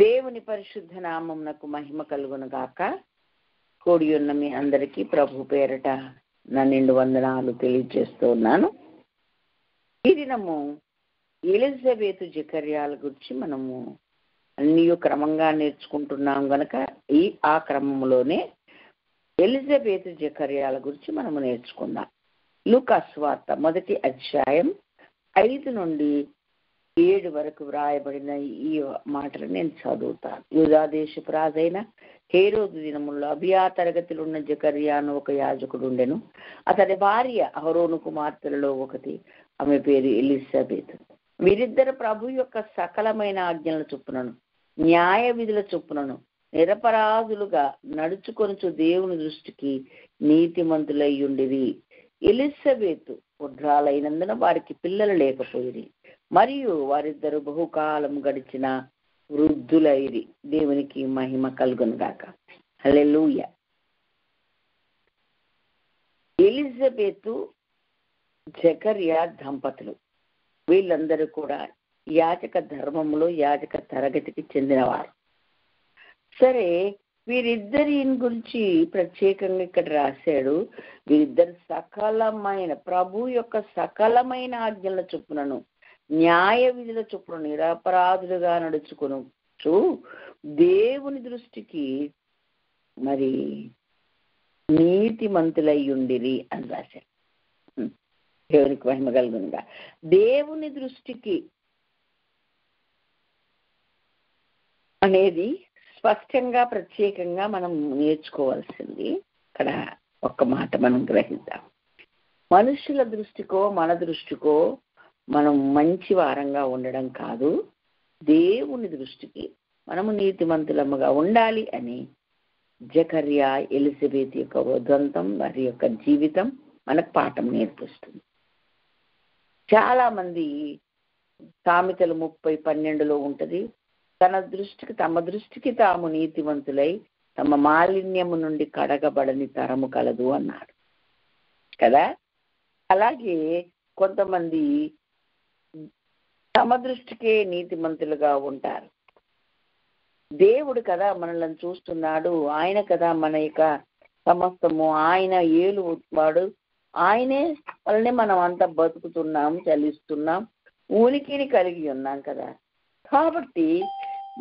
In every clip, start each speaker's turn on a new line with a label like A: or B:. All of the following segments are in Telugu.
A: దేవుని పరిశుద్ధ నామమునకు మహిమ కలుగును గాక. కూడి ఉన్న మీ అందరికీ ప్రభు పేరట నా నిండు వందనాలు తెలియజేస్తూ ఉన్నాను. ఈ దినము ఎలిజబెతు జకర్యాల గురించి మనము అన్నీ క్రమంగా నేర్చుకుంటున్నాం గనక ఆ క్రమంలోనే ఎలిజబెతు జకర్యాల గురించి మనము నేర్చుకుందాం. లూకా సువార్త 1వ అధ్యాయం 5 నుండి 7 వరకు వ్రాయబడిన ఈ మాటలు నేను చదువుతాను. యూదా దేశపు రాజైన హేరోదు దినముల్లో అబియా తరగతిలో ఉన్న జకర్యాను ఒక యాజకుడు ఉండెను. అతని భార్య అహరోను కుమార్తెలలో ఒకటి, ఆమె పేరు ఎలిజబెతు. వీరిద్దరు ప్రభు యొక్క సకలమైన ఆజ్ఞల చొప్పునను న్యాయ విధుల చొప్పునను నిరపరాధులుగా నడుచుకొనుచు దేవుని దృష్టికి నీతిమంతులై ఉండిరి. ఎలిజబెతు వృద్ధురాలైనందున వారికి పిల్లలు లేకపోయిరి, మరియు వారిద్దరు బహుకాలం గడిచిన వృద్ధులైరి. దేవునికి మహిమ కలుగును గాక. హల్లెలూయా. ఎలిజబెతు జకర్యా దంపతులు వీళ్ళందరూ కూడా యాజక ధర్మంలో యాజక తరగతికి చెందినవారు. సరే, వీరిద్దరి గురించి ప్రత్యేకంగా ఇక్కడ రాశాడు. వీరిద్దరు సకలమైన ప్రభు యొక్క సకలమైన ఆజ్ఞల చొప్పునను న్యాయ విధుల చొప్పున నిరపరాధులుగా నడుచుకొనుచు దేవుని దృష్టికి మరి నీతిమంతులై ఉండిరి అని రాశారు. దేవునికి మహిమ కలుగునుగా. దేవుని దృష్టికి అనేది స్పష్టంగా ప్రత్యేకంగా మనం నేర్చుకోవాల్సింది. ఇక్కడ ఒక్క మాట మనం గ్రహిద్దాం. మనుషుల దృష్టికో మన దృష్టికో మనం మంచి వారంగా ఉండడం కాదు, దేవుని దృష్టికి మనము నీతిమంతులముగా ఉండాలి అని జకర్యా ఎలిజబెత్ యొక్క ఉదంతం, వారి యొక్క జీవితం మనకు పాఠం నేర్పిస్తుంది. చాలా మంది సామెతలు 30:12 ఉంటది, తమ దృష్టికి తాము నీతివంతులై తమ మాలిన్యము నుండి కడగబడని తరము కలదు అన్నాడు కదా. అలాగే కొంతమంది తమ దృష్టికే నీతిమంతులుగా ఉంటారు. దేవుడు కదా మనల్ని చూస్తున్నాడు, ఆయన కదా మన యొక్క సమస్తము, ఆయన ఏలు వాడు, ఆయనే వల్లనే మనం అంతా బతుకుతున్నాం, చలిస్తున్నాం, ఉనికిని కలిగి ఉన్నాం కదా. కాబట్టి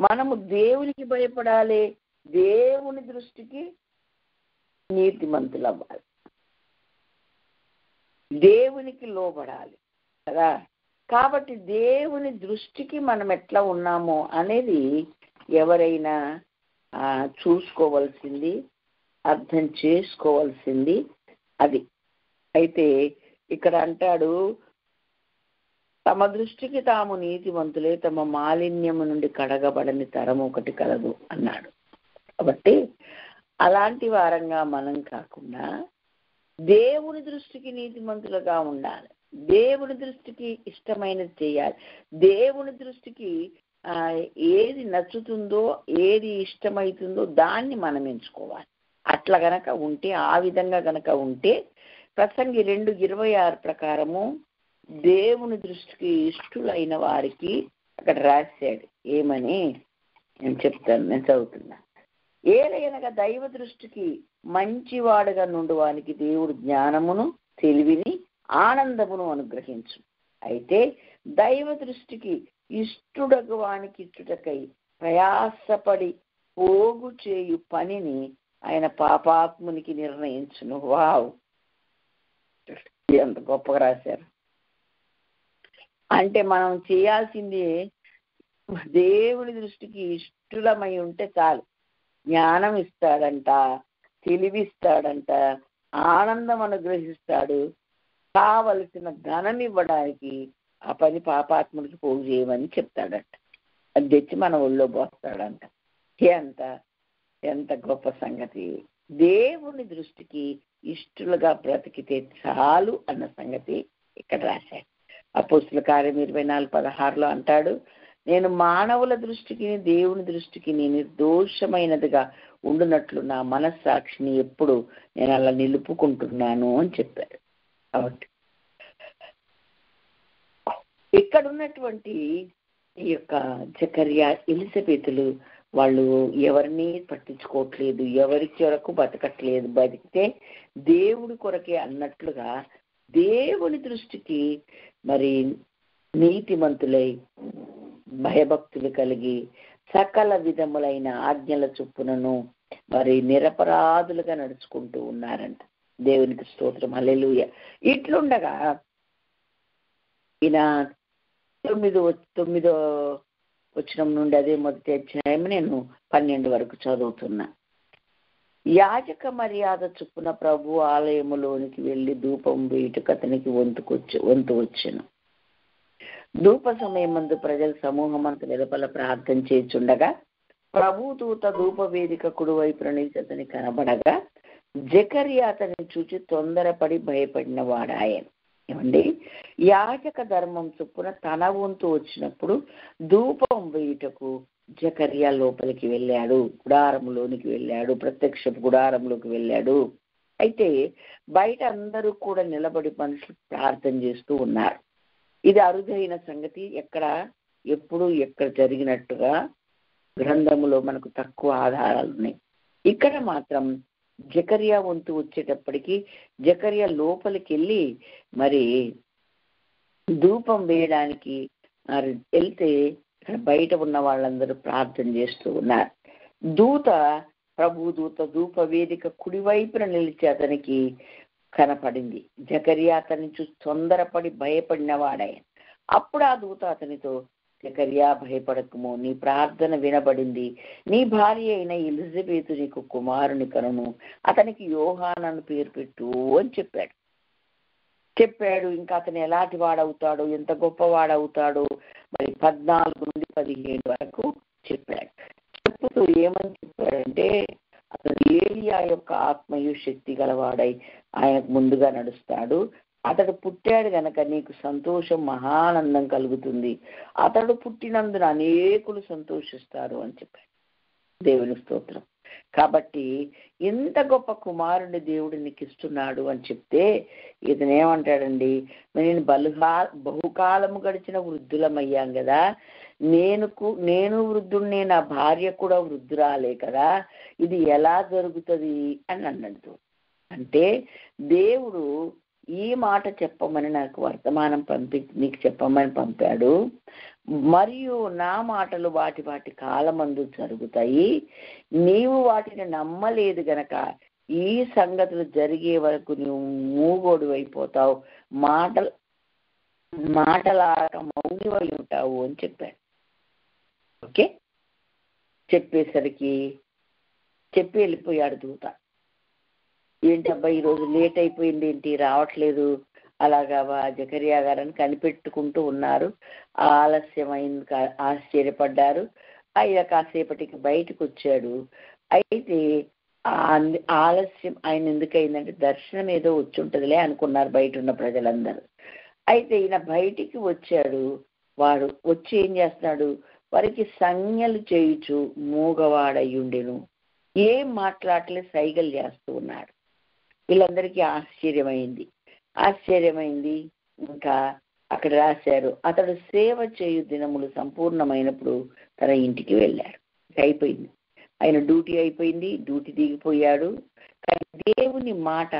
A: మనము దేవునికి భయపడాలి, దేవుని దృష్టికి నీతిమంతులు అవ్వాలి, దేవునికి లోబడాలి కదా. కాబట్టి దేవుని దృష్టికి మనం ఎట్లా ఉన్నామో అనేది ఎవరైనా చూసుకోవాల్సింది, అర్థం చేసుకోవాల్సింది అది. అయితే ఇక్కడ అంటాడు, తమ దృష్టికి తాము నీతివంతులే తమ మాలిన్యము నుండి కడగబడని తరము ఒకటి కలదు అన్నాడు. కాబట్టి అలాంటి వారంగా మనం కాకుండా దేవుని దృష్టికి నీతిమంతులుగా ఉండాలి, దేవుని దృష్టికి ఇష్టమైనది చేయాలి, దేవుని దృష్టికి ఏది నచ్చుతుందో ఏది ఇష్టమవుతుందో దాన్ని మనం ఎంచుకోవాలి. అట్లా గనక ఉంటే, ఆ విధంగా గనక ఉంటే ప్రసంగి 2:26 ప్రకారము దేవుని దృష్టికి ఇష్టలైన వారికి అక్కడ రాశాడు. ఏమని నేను చెప్తాను, నేను చదువుతున్నా. ఏలైనగా దైవ దృష్టికి మంచివాడుగా నుండువానికి దేవుడు జ్ఞానమును, తెలివిని, ఆనందమును అనుగ్రహించు. అయితే దైవ దృష్టికి ఇష్టడగు వానికి ఇచ్చుటకై ప్రయాసపడి పోగు చేయు పనిని ఆయన పాపాత్మునికి నిర్ణయించును. వావ్, ఎంత గొప్పగా రాశారు. అంటే మనం చేయాల్సింది దేవుని దృష్టికి ఇష్టలమై ఉంటే చాలు. జ్ఞానం ఇస్తాడంట, తెలివిస్తాడంట, ఆనందం అనుగ్రహిస్తాడు, కావలసిన ధనం ఇవ్వడానికి ఆ పని పాపాత్ముడికి పోగు చేయమని చెప్తాడంట. అది తెచ్చి మన ఒళ్ళో పోస్తాడంట. ఎంత గొప్ప సంగతి. దేవుని దృష్టికి ఇష్టలుగా బ్రతికితే చాలు అన్న సంగతి ఇక్కడ రాశాడు. అపోస్తుల కార్యం 24:16 అంటాడు, నేను మానవుల దృష్టికి దేవుని దృష్టికి నిర్దోషమైనదిగా ఉండునట్లు నా మనస్సాక్షిని ఎప్పుడు నేను అలా నిలుపుకుంటున్నాను అని చెప్పాడు. కాబట్టి ఇక్కడ ఉన్నటువంటి ఈ యొక్క జకర్యా ఎలిజబెతులు వాళ్ళు ఎవరిని పట్టించుకోవట్లేదు, ఎవరి కొరకు బతకట్లేదు, బతికితే దేవుడి కొరకే అన్నట్లుగా దేవుని దృష్టికి మరి నీతిమంతులై భయభక్తులు కలిగి సకల విధములైన ఆజ్ఞల చొప్పునను మరి నిరపరాధులుగా నడుచుకుంటూ ఉన్నారంట. దేవునికి స్తోత్రం, హల్లెలూయా. ఇట్లుండగా ఈయన తొమ్మిదో వచనం నుండి, అదే మొదటి అధ్యాయం నేను 12 వరకు చదువుతున్నా. యాజక మర్యాద చొప్పున ప్రభు ఆలయములోనికి వెళ్లి ధూపం వేయుటకు అతనికి వంతు వచ్చెను. ధూప సమయమందు ప్రజల సమూహం అంత వెలుపల ప్రార్థన చేయుచుండగా ప్రభు దూత ధూప వేదిక కుడివైపున నిలిచి అతని కనబడగా జకర్యా అతన్ని చూచి తొందరపడి భయపడిన వాడాయన. ఏమండి, యాజక ధర్మం చొప్పున తన వంతు వచ్చినప్పుడు ధూపం వేయుటకు జకర్యా లోపలికి వెళ్ళాడు, గుడారంలోనికి వెళ్ళాడు, ప్రత్యక్ష గుడారంలోకి వెళ్ళాడు. అయితే బయట అందరూ కూడా నిలబడి మనుషులు ప్రార్థన చేస్తూ ఉన్నారు. ఇది అరుదైన సంగతి. ఎప్పుడు ఎక్కడ జరిగినట్టుగా గ్రంథములో మనకు తక్కువ ఆధారాలు ఉన్నాయి. ఇక్కడ మాత్రం జకర్యా వంతు వచ్చేటప్పటికి జకర్యా లోపలికి వెళ్ళి మరి ధూపం వేయడానికి వెళ్తే ఇక్కడ బయట ఉన్న వాళ్ళందరూ ప్రార్థన చేస్తూ ఉన్నారు. ప్రభు దూత ధూప వేదిక కుడివైపున నిలిచి అతనికి కనపడింది. జకర్యా అతన్ని చూసి తొందరపడి భయపడిన వాడాయన. అప్పుడు ఆ దూత అతనితో, జకర్యా భయపడకుము, నీ ప్రార్థన వినబడింది, నీ భార్య అయిన ఎలిజబెతు నీకు కుమారుని కనును, అతనికి యోహాను పేరు పెట్టు అని చెప్పాడు. ఇంకా అతను ఎలాంటి వాడవుతాడో, ఎంత గొప్పవాడవుతాడో మరి 14 నుండి 15 వరకు చెప్పాడు. చెప్పుతూ ఏమని చెప్పాడంటే, అతను ఏలియా యొక్క ఆత్మయు శక్తి గలవాడై ఆయనకు ముందుగా నడుస్తాడు. అతడు పుట్టాడు గనక నీకు సంతోషం, మహానందం కలుగుతుంది. అతడు పుట్టినందున అనేకులు సంతోషిస్తారు అని చెప్పాడు. దేవుని స్తోత్రం. కాబట్టి ఇంత గొప్ప కుమారుని దేవుడు నీకు ఇస్తున్నాడు అని చెప్తే ఇతను ఏమంటాడండి, నేను బహుకాలము గడిచిన వృద్ధులమయ్యాం కదా, నేను వృద్ధుడిని, నా భార్య కూడా వృద్ధురాలే కదా, ఇది ఎలా జరుగుతుంది అని అన్నాడు. అంటే దేవుడు ఈ మాట చెప్పమని నాకు వర్తమానం నీకు చెప్పమని పంపాడు, మరియు నా మాటలు వాటి కాలమందు జరుగుతాయి, నీవు వాటిని నమ్మలేదు గనక ఈ సంగతులు జరిగే వరకు నువ్వు మూగోడు అయిపోతావు, మాటలాడక మౌనివై ఉంటావు అని చెప్పాడు. ఓకే, చెప్పి వెళ్ళిపోయాడు దూత. ఏంటబ్బా ఈరోజు లేట్ అయిపోయింది, ఏంటి రావట్లేదు, అలాగా జకర్యా గారని కనిపెట్టుకుంటూ ఉన్నారు. ఆలస్యమైంది, ఆశ్చర్యపడ్డారు. ఆయన కాసేపటికి బయటకు వచ్చాడు. అయితే ఆలస్యం ఆయన ఎందుకయిందంటే దర్శనం ఏదో వచ్చి ఉంటుందిలే అనుకున్నారు బయట ఉన్న ప్రజలందరూ. అయితే ఈయన బయటికి వచ్చాడు. వాడు వచ్చి ఏం చేస్తున్నాడు, వారికి సంజ్ఞలు చేయుచు మూగవాడయ్యుండెను, ఏం మాట్లాడలే, సైగలు చేస్తూ ఉన్నాడు. వీళ్ళందరికీ ఆశ్చర్యమైంది. ఇంకా అక్కడ రాశారు, అతడు సేవ చేయు దినములు సంపూర్ణమైనప్పుడు తన ఇంటికి వెళ్ళాడు. అయిపోయింది, ఆయన డ్యూటీ అయిపోయింది, డ్యూటీ దిగిపోయాడు. కానీ దేవుని మాట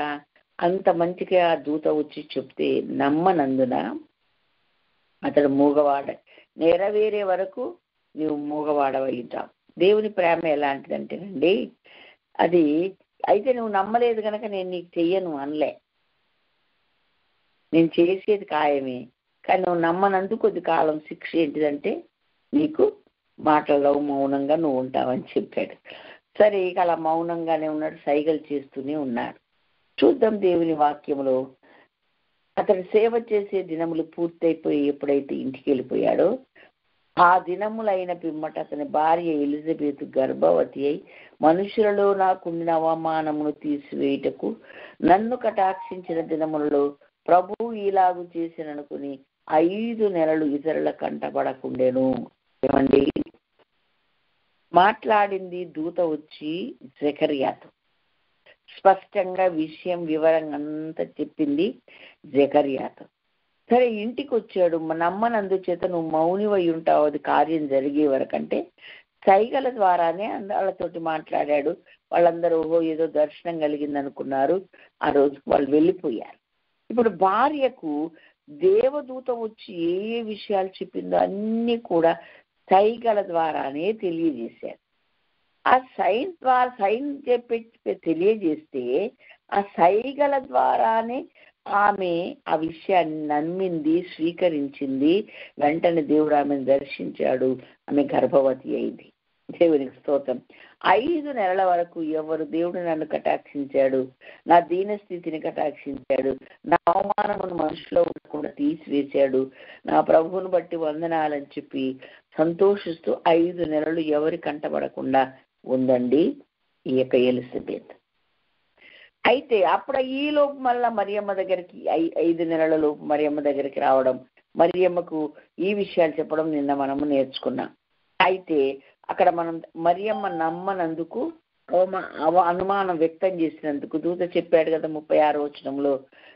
A: అంత మంచిగా దూత వచ్చి చెప్తే నమ్మనందున అతడు మూగవాడ, నెరవేరే వరకు నువ్వు మూగవాడవై ఉంటావు. దేవుని ప్రేమ ఎలాంటిదంటేనండి, అది అయితే నువ్వు నమ్మలేదు కనుక నేను నీకు చెయ్యను అనలే, నేను చేసేది ఖాయమే. కానీ నువ్వు నమ్మనందుకు కొద్ది కాలం శిక్ష ఏంటిదంటే నీకు మాటల్లో మౌనంగా నువ్వు ఉంటావని చెప్పాడు. సరే, ఇక అలా మౌనంగానే ఉన్నాడు, సైగలు చేస్తూనే ఉన్నాడు. చూద్దాం దేవుని వాక్యంలో. అతడు సేవ చేసే దినములు పూర్తయిపోయి ఎప్పుడైతే ఇంటికి వెళ్ళిపోయాడో ఆ దినములైన పిమ్మట అతని భార్య ఎలిజబెతు గర్భవతి అయి మనుషులలో నాకుండిన అవమానమును తీసివేయుటకు నన్ను కటాక్షించిన దినములలో ప్రభువు ఇలాగు చేసిననుకుని 5 నెలలు ఇతరుల కంటపడకుండెను. ఏమండి, మాట్లాడింది దూత వచ్చి జకర్యాతో స్పష్టంగా విషయం వివరంగా అంతా చెప్పింది జకర్యాతో. సరే ఇంటికి వచ్చాడు, నమ్మనందుచేత నువ్వు మౌనివై ఉంటావు, అది కార్యం జరిగే వరకంటే సైగల ద్వారానే వాళ్ళతోటి మాట్లాడాడు. వాళ్ళందరూ ఓహో ఏదో దర్శనం కలిగింది అనుకున్నారు. ఆ రోజుకు వాళ్ళు వెళ్ళిపోయారు. ఇప్పుడు భార్యకు దేవదూత వచ్చి ఏ ఏ విషయాలు చెప్పిందో అన్నీ కూడా సైగల ద్వారానే తెలియజేశారు. ఆ సైన్ చెప్పి తెలియజేస్తే ఆ సైగల ద్వారానే ఆమె ఆ విషయాన్ని నమ్మింది, స్వీకరించింది. వెంటనే దేవుడు ఆమెను దర్శించాడు, ఆమె గర్భవతి అయింది. దేవునికి స్తోత్రం. 5 నెలల వరకు ఎవరు దేవుడు నన్ను కటాక్షించాడు, నా దీనస్థితిని కటాక్షించాడు, నా అవమానమును మనుషులో ఉండకుండా తీసివేశాడు, నా ప్రభువును బట్టి వందనాలని చెప్పి సంతోషిస్తూ 5 నెలలు ఎవరి కంటపడకుండా ఉందండి ఈ యొక్క ఎలిజబెత్. అయితే అప్పుడు ఈ లోపు మళ్ళా మరియమ్మ దగ్గరికి 5 నెలల లోపు మరియమ్మ దగ్గరికి రావడం, మరియమ్మకు ఈ విషయాలు చెప్పడం నిన్న మనము నేర్చుకున్నాం. అయితే అక్కడ మనం మరియమ్మ నమ్మనందుకు అనుమానం వ్యక్తం చేసినందుకు దూత చెప్పాడు కదా 36వ వచనంలో,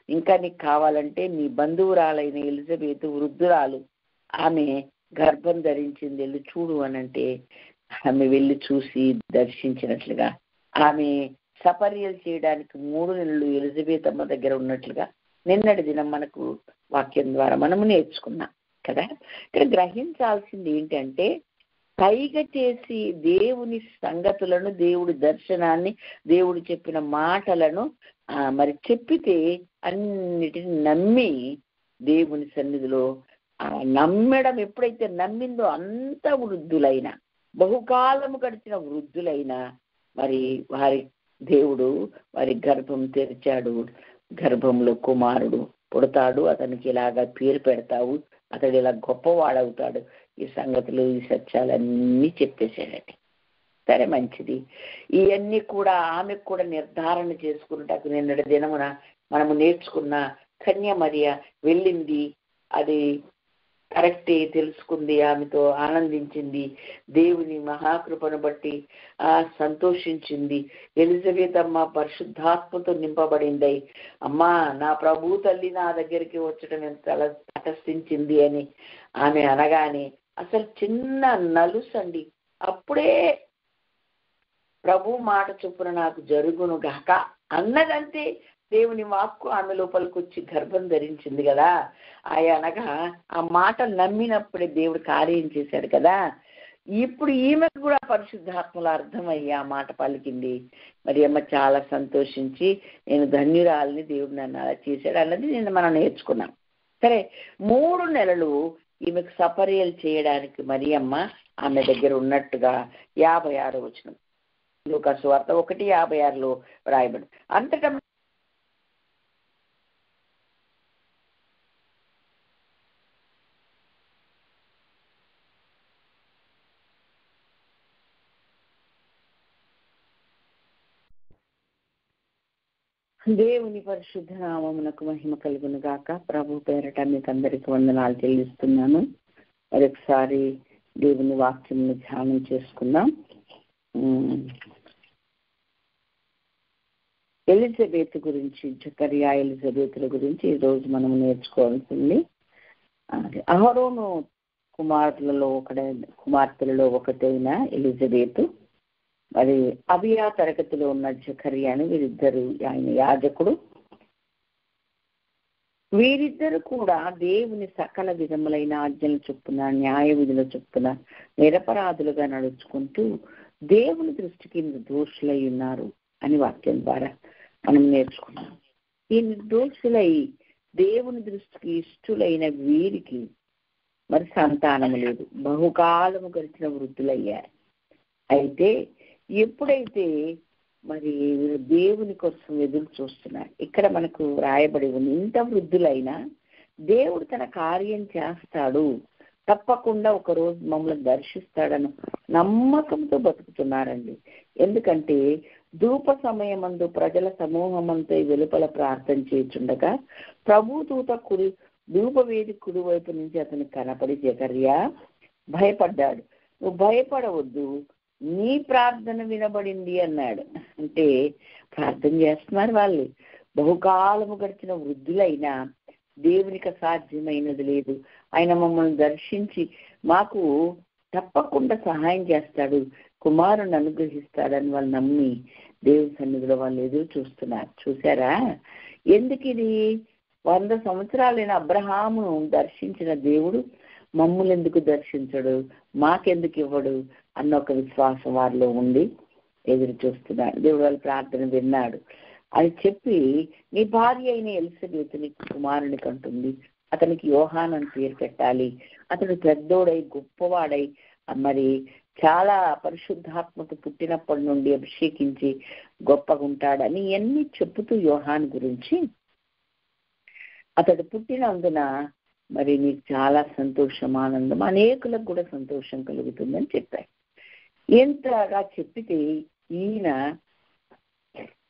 A: ఇంకా నీకు కావాలంటే నీ బంధువురాలైన ఎలిజబెత్ వృద్ధురాలు, ఆమె గర్భం ధరించింది, వెళ్ళి చూడు అనంటే ఆమె వెళ్ళి చూసి దర్శించినట్లుగా, ఆమె సపర్యలు చేయడానికి 3 నెలలు ఎలిజబెత్ అమ్మ దగ్గర ఉన్నట్లుగా నిన్నటి దినం మనకు వాక్యం ద్వారా మనము నేర్చుకున్నాం కదా. ఇక్కడ గ్రహించాల్సింది ఏంటంటే, పైగ చేసి దేవుని సంగతులను, దేవుడి దర్శనాన్ని, దేవుడు చెప్పిన మాటలను మరి చెప్పితే అన్నిటిని నమ్మి దేవుని సన్నిధిలో నమ్మడం ఎప్పుడైతే నమ్మిందో అంత వృద్ధులైన, బహుకాలము గడిచిన వృద్ధులైన మరి వారి దేవుడు వారి గర్భం తెరిచాడు. గర్భంలో కుమారుడు పుడతాడు, అతనికి ఇలాగా పేరు పెడతావు, అతడు ఇలా గొప్పవాడవుతాడు. ఈ సంగతులు, ఈ సత్యాలన్నీ చెప్పేశాడండి. సరే మంచిది. ఇవన్నీ కూడా ఆమెకు కూడా నిర్ధారణ చేసుకున్నట్టు నిన్నటి దినమున మనము నేర్చుకున్న కన్య మరియ వెళ్ళింది, అది కరెక్టే తెలుసుకుంది, ఆమెతో ఆనందించింది, దేవుని మహాకృపను బట్టి సంతోషించింది. ఎలిజబెత్ అమ్మ పరిశుద్ధాత్మతో నింపబడింది. అమ్మా నా ప్రభు తల్లి నా దగ్గరికి వచ్చటం ఎంత తటస్థించింది అని ఆమె అనగానే అసలు చిన్న నలుసండి, అప్పుడే ప్రభు మాట చొప్పున నాకు జరుగును గాక అన్నదంతే. దేవుని వాక్కు ఆమె లోపలికి వచ్చి గర్భం ధరించింది కదా. అనగా ఆ మాట నమ్మినప్పుడే దేవుడు కార్యం చేశాడు కదా. ఇప్పుడు ఈమెకు కూడా పరిశుద్ధాత్మలో అర్థమయ్యి ఆ మాట పలికింది. మరి అమ్మ చాలా సంతోషించి నేను ధన్యురాలని, దేవుడు నన్ను అలా చేశాడు అన్నది నిన్న మనం నేర్చుకున్నాం. సరే 3 నెలలు ఈమెకు సపర్యలు చేయడానికి మరియమ్మ ఆమె దగ్గర ఉన్నట్టుగా 56వ వచనం లూకా సువార్త 1:56లో రాయబడి, అంతటా దేవుని పరిశుద్ధ నామమునకు మహిమ కలుగును గాక. ప్రభు పేరట మీకు అందరికి వందనాలు చెల్లిస్తున్నాను. మరొకసారి దేవుని వాక్యం ధ్యానం చేసుకుందాం. ఎలిజబెత్ గురించి, జకరియా ఎలిజబెత్ల గురించి ఈరోజు మనం నేర్చుకోవాల్సింది. అహరోను కుమార్తెలలో ఒకటైన ఎలిజబెత్, మరి అబియా తరగతిలో ఉన్న జకరియా అని వీరిద్దరు, ఆయన యాజకుడు. వీరిద్దరు కూడా దేవుని సకల విధములైన ఆజ్ఞల చొప్పున, న్యాయ విధుల చొప్పున నిరపరాధులుగా నడుచుకుంటూ దేవుని దృష్టికి నిర్దోషులై ఉన్నారు అని వాక్యం ద్వారా మనం నేర్చుకున్నాం. ఈ నిర్దోషులై దేవుని దృష్టికి ఇష్టలైన వీరికి మరి సంతానము లేదు, బహుకాలము గడిచిన వృద్ధులయ్యారు. అయితే ఎప్పుడైతే మరి దేవుని కోసం ఎదురు చూస్తున్నారు, ఇక్కడ మనకు రాయబడి ఉంది, ఇంత వృద్ధులైనా దేవుడు తన కార్యం చేస్తాడు, తప్పకుండా ఒకరోజు మమ్మల్ని దర్శిస్తాడని నమ్మకంతో బతుకుతున్నారండి. ఎందుకంటే ధూప సమయమందు ప్రజల సమూహమంతా వెలుపల ప్రార్థన చేయుచుండగా ప్రభు దూత ధూపవేది కుడి వైపు నుంచి అతనికి కనపడి, జకర్యా భయపడ్డాడు, నువ్వు భయపడవద్దు, నీ ప్రార్థన వినబడింది అన్నాడు. అంటే ప్రార్థన చేస్తున్నారు వాళ్ళు, బహుకాలము గడిచిన వృద్ధులైనా దేవునికి సాధ్యమైనది లేదు. ఆయన మమ్మల్ని దర్శించి మాకు తప్పకుండా సహాయం చేస్తాడు, కుమారుని అనుగ్రహిస్తాడని వాళ్ళు నమ్మి దేవుని సన్నిధిలో వాళ్ళు ఎదురు చూస్తున్నారు. చూసారా? ఎందుకు ఇది? 100 సంవత్సరాలైన అబ్రహామును దర్శించిన దేవుడు మమ్మల్ని ఎందుకు దర్శించడు, మాకెందుకు ఇవ్వడు అన్న ఒక విశ్వాసం వారిలో ఉండి ఎదురు చూస్తున్నాడు. దేవుడు వాళ్ళ ప్రార్థన విన్నాడు. అది చెప్పి, నీ భార్య అయిన ఎలిజబెతుని కుమారుని కంటుంది, అతనికి యోహాన్ అని పేరు పెట్టాలి, అతడు పెద్దోడై గొప్పవాడై మరి చాలా పరిశుద్ధాత్మకు పుట్టినప్పటి నుండి అభిషేకించి గొప్పగా ఉంటాడని అన్ని చెప్పుతూ యోహాన్ గురించి, అతడు పుట్టినందున మరి నీకు చాలా సంతోషం, ఆనందం, అనేకులకు కూడా సంతోషం కలుగుతుందని చెప్పాడు. ఎంతగా చెప్పితే ఈయన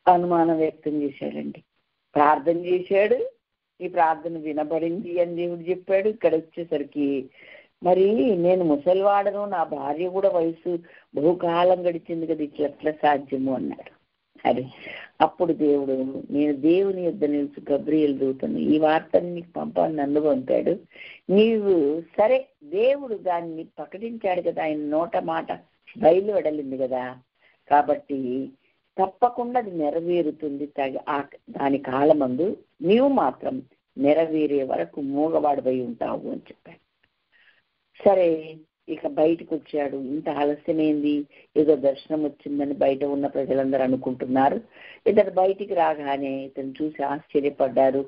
A: అనుమానం వ్యక్తం చేశాడండి. ప్రార్థన చేశాడు, ఈ ప్రార్థన వినబడింది అని దేవుడు చెప్పాడు. ఇక్కడ వచ్చేసరికి మరి నేను ముసలివాడను, నా భార్య కూడా వయసు బహుకాలం గడిచింది కదా, ఇట్లా ఎట్లా సాధ్యము అన్నాడు. అరే అప్పుడు దేవుడు, నేను దేవుని యొద్ద నిలిచి గబ్రియలు దూతను ఈ వార్తను నీకు పంపాను, నన్ను పంపాడు. నీవు సరే, దేవుడు దాన్ని ప్రకటించాడు కదా, ఆయన నోట మాట బయలు వెడలింది కదా, కాబట్టి తప్పకుండా అది నెరవేరుతుంది. దాని కాలమందు నీవు మాత్రం నెరవేరే వరకు మూగవాడిపై ఉంటావు అని చెప్పాడు. సరే, ఇక బయటకు వచ్చాడు. ఇంత ఆలస్యమైంది, ఏదో దర్శనం వచ్చిందని బయట ఉన్న ప్రజలందరూ అనుకుంటున్నారు. ఇతను బయటికి రాగానే ఇతను చూసి ఆశ్చర్యపడ్డారు.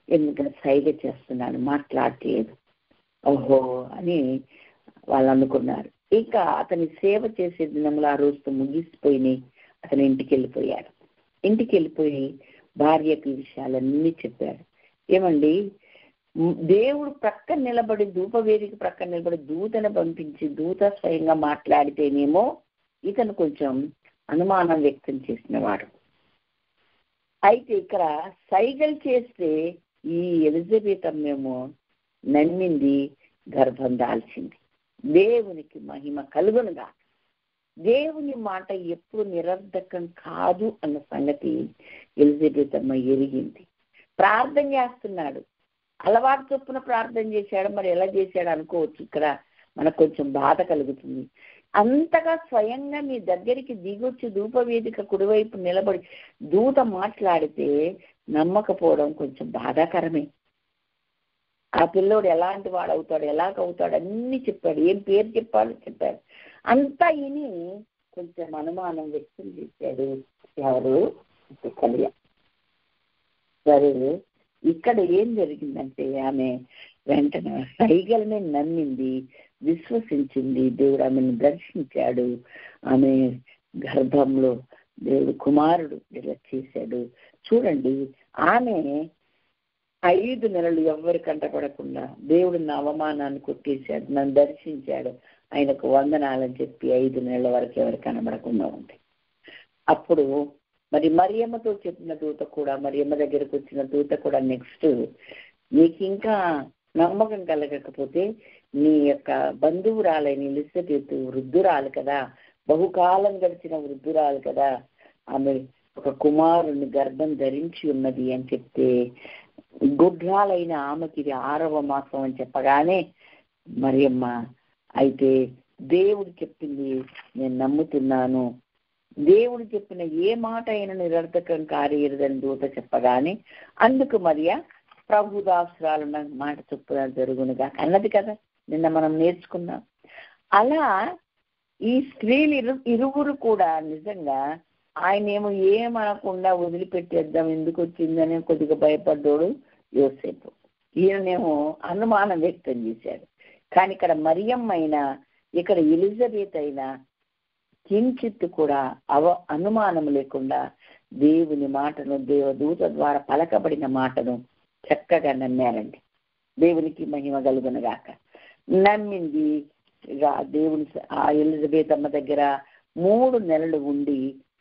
A: ఎందుకంటే సైగ చేస్తున్నాడు, మాట్లాడలేదు. ఓహో అని వాళ్ళు అనుకున్నారు. ఇక అతని సేవ చేసే దినములు ఆ రోజుతో ముగిసిపోయినాయి. అతను ఇంటికి వెళ్ళిపోయాడు. ఇంటికి వెళ్ళిపోయి భార్యకి విషయాలన్నీ చెప్పాడు. ఏమండి, దేవుడు ప్రక్కన నిలబడి, ధూపవేదిక ప్రక్కన నిలబడి దూతను పంపించి దూత స్వయంగా మాట్లాడితేనేమో ఇతను కొంచెం అనుమానం వ్యక్తం చేసినవాడు. అయితే ఇక్కడ సైగలు చేస్తే ఈ ఎలిజబెత్ అమ్మేమో నమ్మింది, గర్భం దాల్చింది. దేవునికి మహిమ కలుగునుగా. దేవుని మాట ఎప్పుడు నిరర్ధకం కాదు అన్న సంగతి ఎలిజబెత్ అమ్మ ఎరిగింది. ప్రార్థన చేస్తున్నాడు, అలవాటు చొప్పున ప్రార్థన చేశాడు. మరి ఎలా చేశాడు అనుకోవచ్చు. ఇక్కడ మనకు కొంచెం బాధ కలుగుతుంది. అంతగా స్వయంగా మీ దగ్గరికి దిగొచ్చి ధూపవేదిక కుడివైపు నిలబడి దూత మాట్లాడితే నమ్మకపోవడం కొంచెం బాధాకరమే. ఆ పిల్లోడు ఎలాంటి వాడు అవుతాడు, ఎలాగవుతాడు అన్ని చెప్పాడు, ఏం పేరు చెప్పాడు. అంతా విని కొంచెం అనుమానం వ్యక్తం చేశాడు. ఎవరు? కళ్య. సరే, ఇక్కడ ఏం జరిగిందంటే ఆమె వెంటనే సైగల్ని నమ్మింది, విశ్వసించింది. దేవుడు ఆమెను దర్శించాడు. ఆమె గర్భంలో దేవుడు కుమారుడు ఇలా చేశాడు. చూడండి, ఆమె 5 నెలలు ఎవ్వరి కంటపడకుండా దేవుడు నా అవమానాన్ని కొట్టేశాడు, నన్ను దర్శించాడు, ఆయనకు వందనాలని చెప్పి 5 నెలల వరకు ఎవరు కనబడకుండా ఉంది. అప్పుడు మరి మరియమ్మతో చెప్పిన దూత కూడా, మరియమ్మ దగ్గరకు వచ్చిన దూత కూడా, నెక్స్ట్ నీకు ఇంకా నమ్మకం కలగకపోతే నీ యొక్క బంధువురాలైన ఎలిజబెత్ వృద్ధురాలు కదా, బహుకాలం గడిచిన వృద్ధురాలు కదా, ఆమె ఒక కుమారుని గర్భం ధరించి ఉన్నది అని చెప్తే, గుడ్రాలైన ఆమెకి ఇది 6వ మాసం అని చెప్పగానే మరియమ్మ, అయితే దేవుడు చెప్పింది నేను నమ్ముతున్నాను, దేవుడు చెప్పిన ఏ మాట అయినా నిరర్థకం కారేదని దూత చెప్పగానే అందుకు మరియ ప్రభుదాసురాలు మాట చొప్పున జరుగునుగా అన్నది కదా, నిన్న మనం నేర్చుకున్నాం. అలా ఈ స్త్రీలు ఇరువురు కూడా నిజంగా ఆయనేమో ఏమనకుండా వదిలిపెట్టేద్దాం, ఎందుకు వచ్చిందని కొద్దిగా భయపడ్డాడు యోసేపు. ఈయనేమో అనుమానం వ్యక్తం చేశాడు. కానీ ఇక్కడ మరియమ్మ అయినా, ఇక్కడ ఎలిజబెత్ అయినా కించిత్తు కూడా అనుమానం లేకుండా దేవుని మాటను, దేవదూత ద్వారా పలకబడిన మాటను చక్కగా నమ్మారండి. దేవునికి మహిమ కలుగునుగాక. నమ్మింది. దేవుని ఆ ఎలిజబెత్ అమ్మ దగ్గర 3 నెలలు ఉండి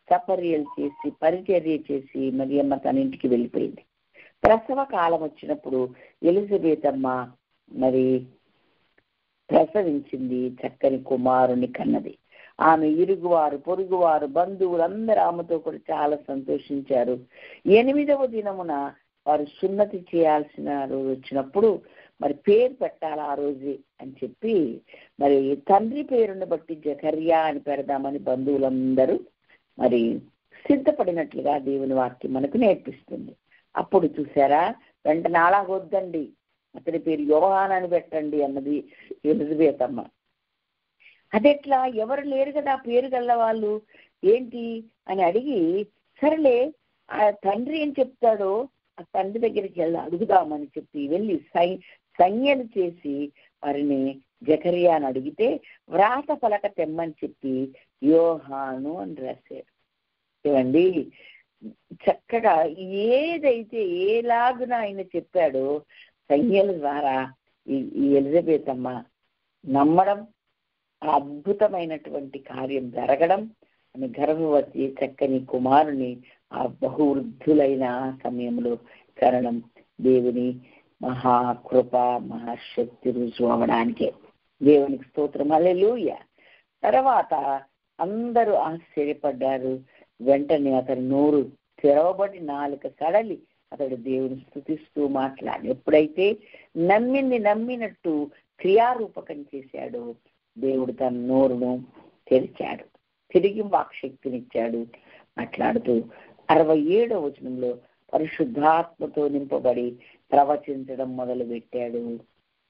A: సపర్యలు చేసి పరిచర్య చేసి మరియమ్మ తన ఇంటికి వెళ్ళిపోయింది. ప్రసవ కాలం వచ్చినప్పుడు ఎలిజబెత్ అమ్మ మరి ప్రసవించింది, చక్కని కుమారుని కన్నది. ఆమె ఇరుగువారు, పొరుగువారు, బంధువులు అందరూ ఆమెతో కూడా చాలా సంతోషించారు. 8వ దినమున వారు సున్నతి చేయాల్సిన రోజు వచ్చినప్పుడు మరి పేరు పెట్టాలి ఆ రోజే అని చెప్పి మరి తండ్రి పేరుని బట్టి జకర్యా అని పెడదామని బంధువులందరూ మరి సిద్ధపడినట్లుగా దేవుని వాక్యం మనకు నేర్పిస్తుంది. అప్పుడు చూసారా, వెంటనే అలాగొద్దండి, అతని పేరు యోహాన్ అని పెట్టండి అన్నది ఎలిజబెత్ అమ్మ. అదెట్లా, ఎవరు లేరు కదా పేరు గల్ల వాళ్ళు ఏంటి అని అడిగి, సరేలే ఆ తండ్రి ఏం చెప్తాడో ఆ తండ్రి దగ్గరికి వెళ్ళి అడుగుదామని చెప్పి వెళ్ళి సంజ్ఞలు చేసి వారిని జకర్యాని అడిగితే వ్రాత పలక తెమ్మని చెప్పి యోహాను అని రాశారు. ఏమండి, చక్కగా ఏదైతే ఏలాగున ఆయన చెప్పాడో సంజ్ఞల ద్వారా ఈ ఎలిజబెత్ అమ్మ నమ్మడం, అద్భుతమైనటువంటి కార్యం జరగడం, ఆమె గర్భవతి చక్కని కుమారుని ఆ బహువృద్ధులైన సమయంలో కరణం దేవుని మహాకృప మహాశక్తి రుజువు అవడానికే. దేవునికి స్తోత్రం, హల్లెలూయా. తర్వాత అందరూ ఆశ్చర్యపడ్డారు. వెంటనే అతని నోరు తెరవబడి నాలుక సడలి అతడు దేవుని స్తుతిస్తూ మాట్లాడి ఎప్పుడైతే నమ్మినట్టు క్రియారూపకం చేశాడో దేవుడు తన నోరును తెరిచాడు, తిరిగి వాక్శక్తినిచ్చాడు. మాట్లాడుతూ 67వ వచనంలో పరిశుద్ధాత్మతో నింపబడి ప్రవచించడం మొదలు పెట్టాడు.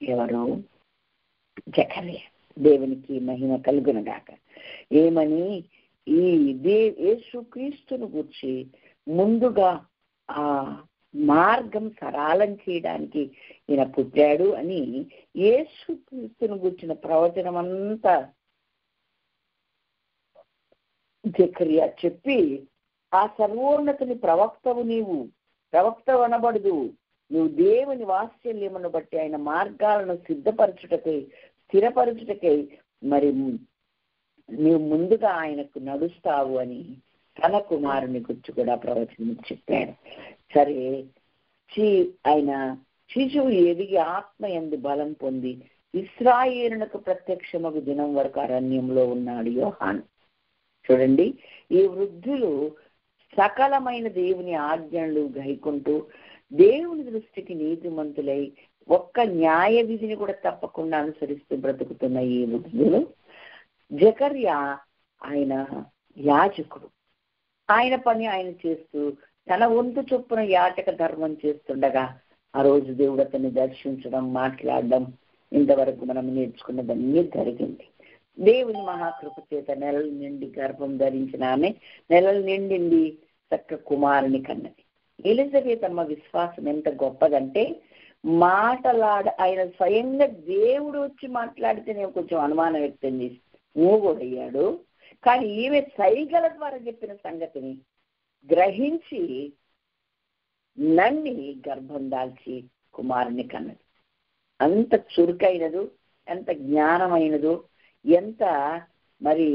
A: ఎవరు? జకర్యా. దేవునికి మహిమ కలుగునగాక. ఏమని? ఈ యేసుక్రీస్తును గురించి ముందుగా ఆ మార్గం సరళం చేయడానికి ఈయన పుట్టాడు అని యేసుక్రీస్తును గురించిన ప్రవచనం అంతా జకర్యా చెప్పి, ఆ సర్వోన్నతుని ప్రవక్తవు నీవు, ప్రవక్తవు అనబడదు, నువ్వు దేవుని వాత్సల్యమును బట్టి ఆయన మార్గాలను సిద్ధపరచుటకై స్థిరపరచుటకై మరి నీవు ముందుగా ఆయనకు నడుస్తావు అని తన కుమారుని గురించి కూడా ప్రవచనం చెప్పాడు. సరే, ఆయన శిశువు ఎదిగి ఆత్మ యందు బలం పొంది ఇశ్రాయేలునకు ప్రత్యక్షమగు దినం వరకు అరణ్యంలో ఉన్నాడు యోహాను. చూడండి, ఈ వృద్ధులు సకలమైన దేవుని ఆజ్ఞలు గైకుంటూ దేవుని దృష్టికి నీతిమంతులై ఒక్క న్యాయ విధిని కూడా తప్పకుండా అనుసరిస్తూ బ్రతుకుతున్న ఈ వృద్ధులు, జకర్యా ఆయన యాజకుడు, ఆయన పని ఆయన చేస్తూ తన వంతు చొప్పున యాచక ధర్మం చేస్తుండగా ఆ రోజు దేవుడు అతన్ని దర్శించడం, మాట్లాడడం, ఇంతవరకు మనం నేర్చుకున్నదన్నీ జరిగింది. దేవుని మహాకృప చేత నెలల నిండి గర్భం ధరించిన ఆమె నెలలు నిండింది, చక్క కుమారుని కన్నది. ఎలిజబెత్ అమ్మ విశ్వాసం ఎంత గొప్పదంటే, ఆయన స్వయంగా దేవుడు వచ్చి మాట్లాడితేనే కొంచెం అనుమానం వ్యక్తం చేసి మూగోడయ్యాడు. కానీ ఈమె సైగల ద్వారా చెప్పిన సంగతిని గ్రహించి నన్ను గర్భం దాల్చి కుమారుని కన్నది. అంత చురుకైనదు, ఎంత జ్ఞానమైనదో, ఎంత మరి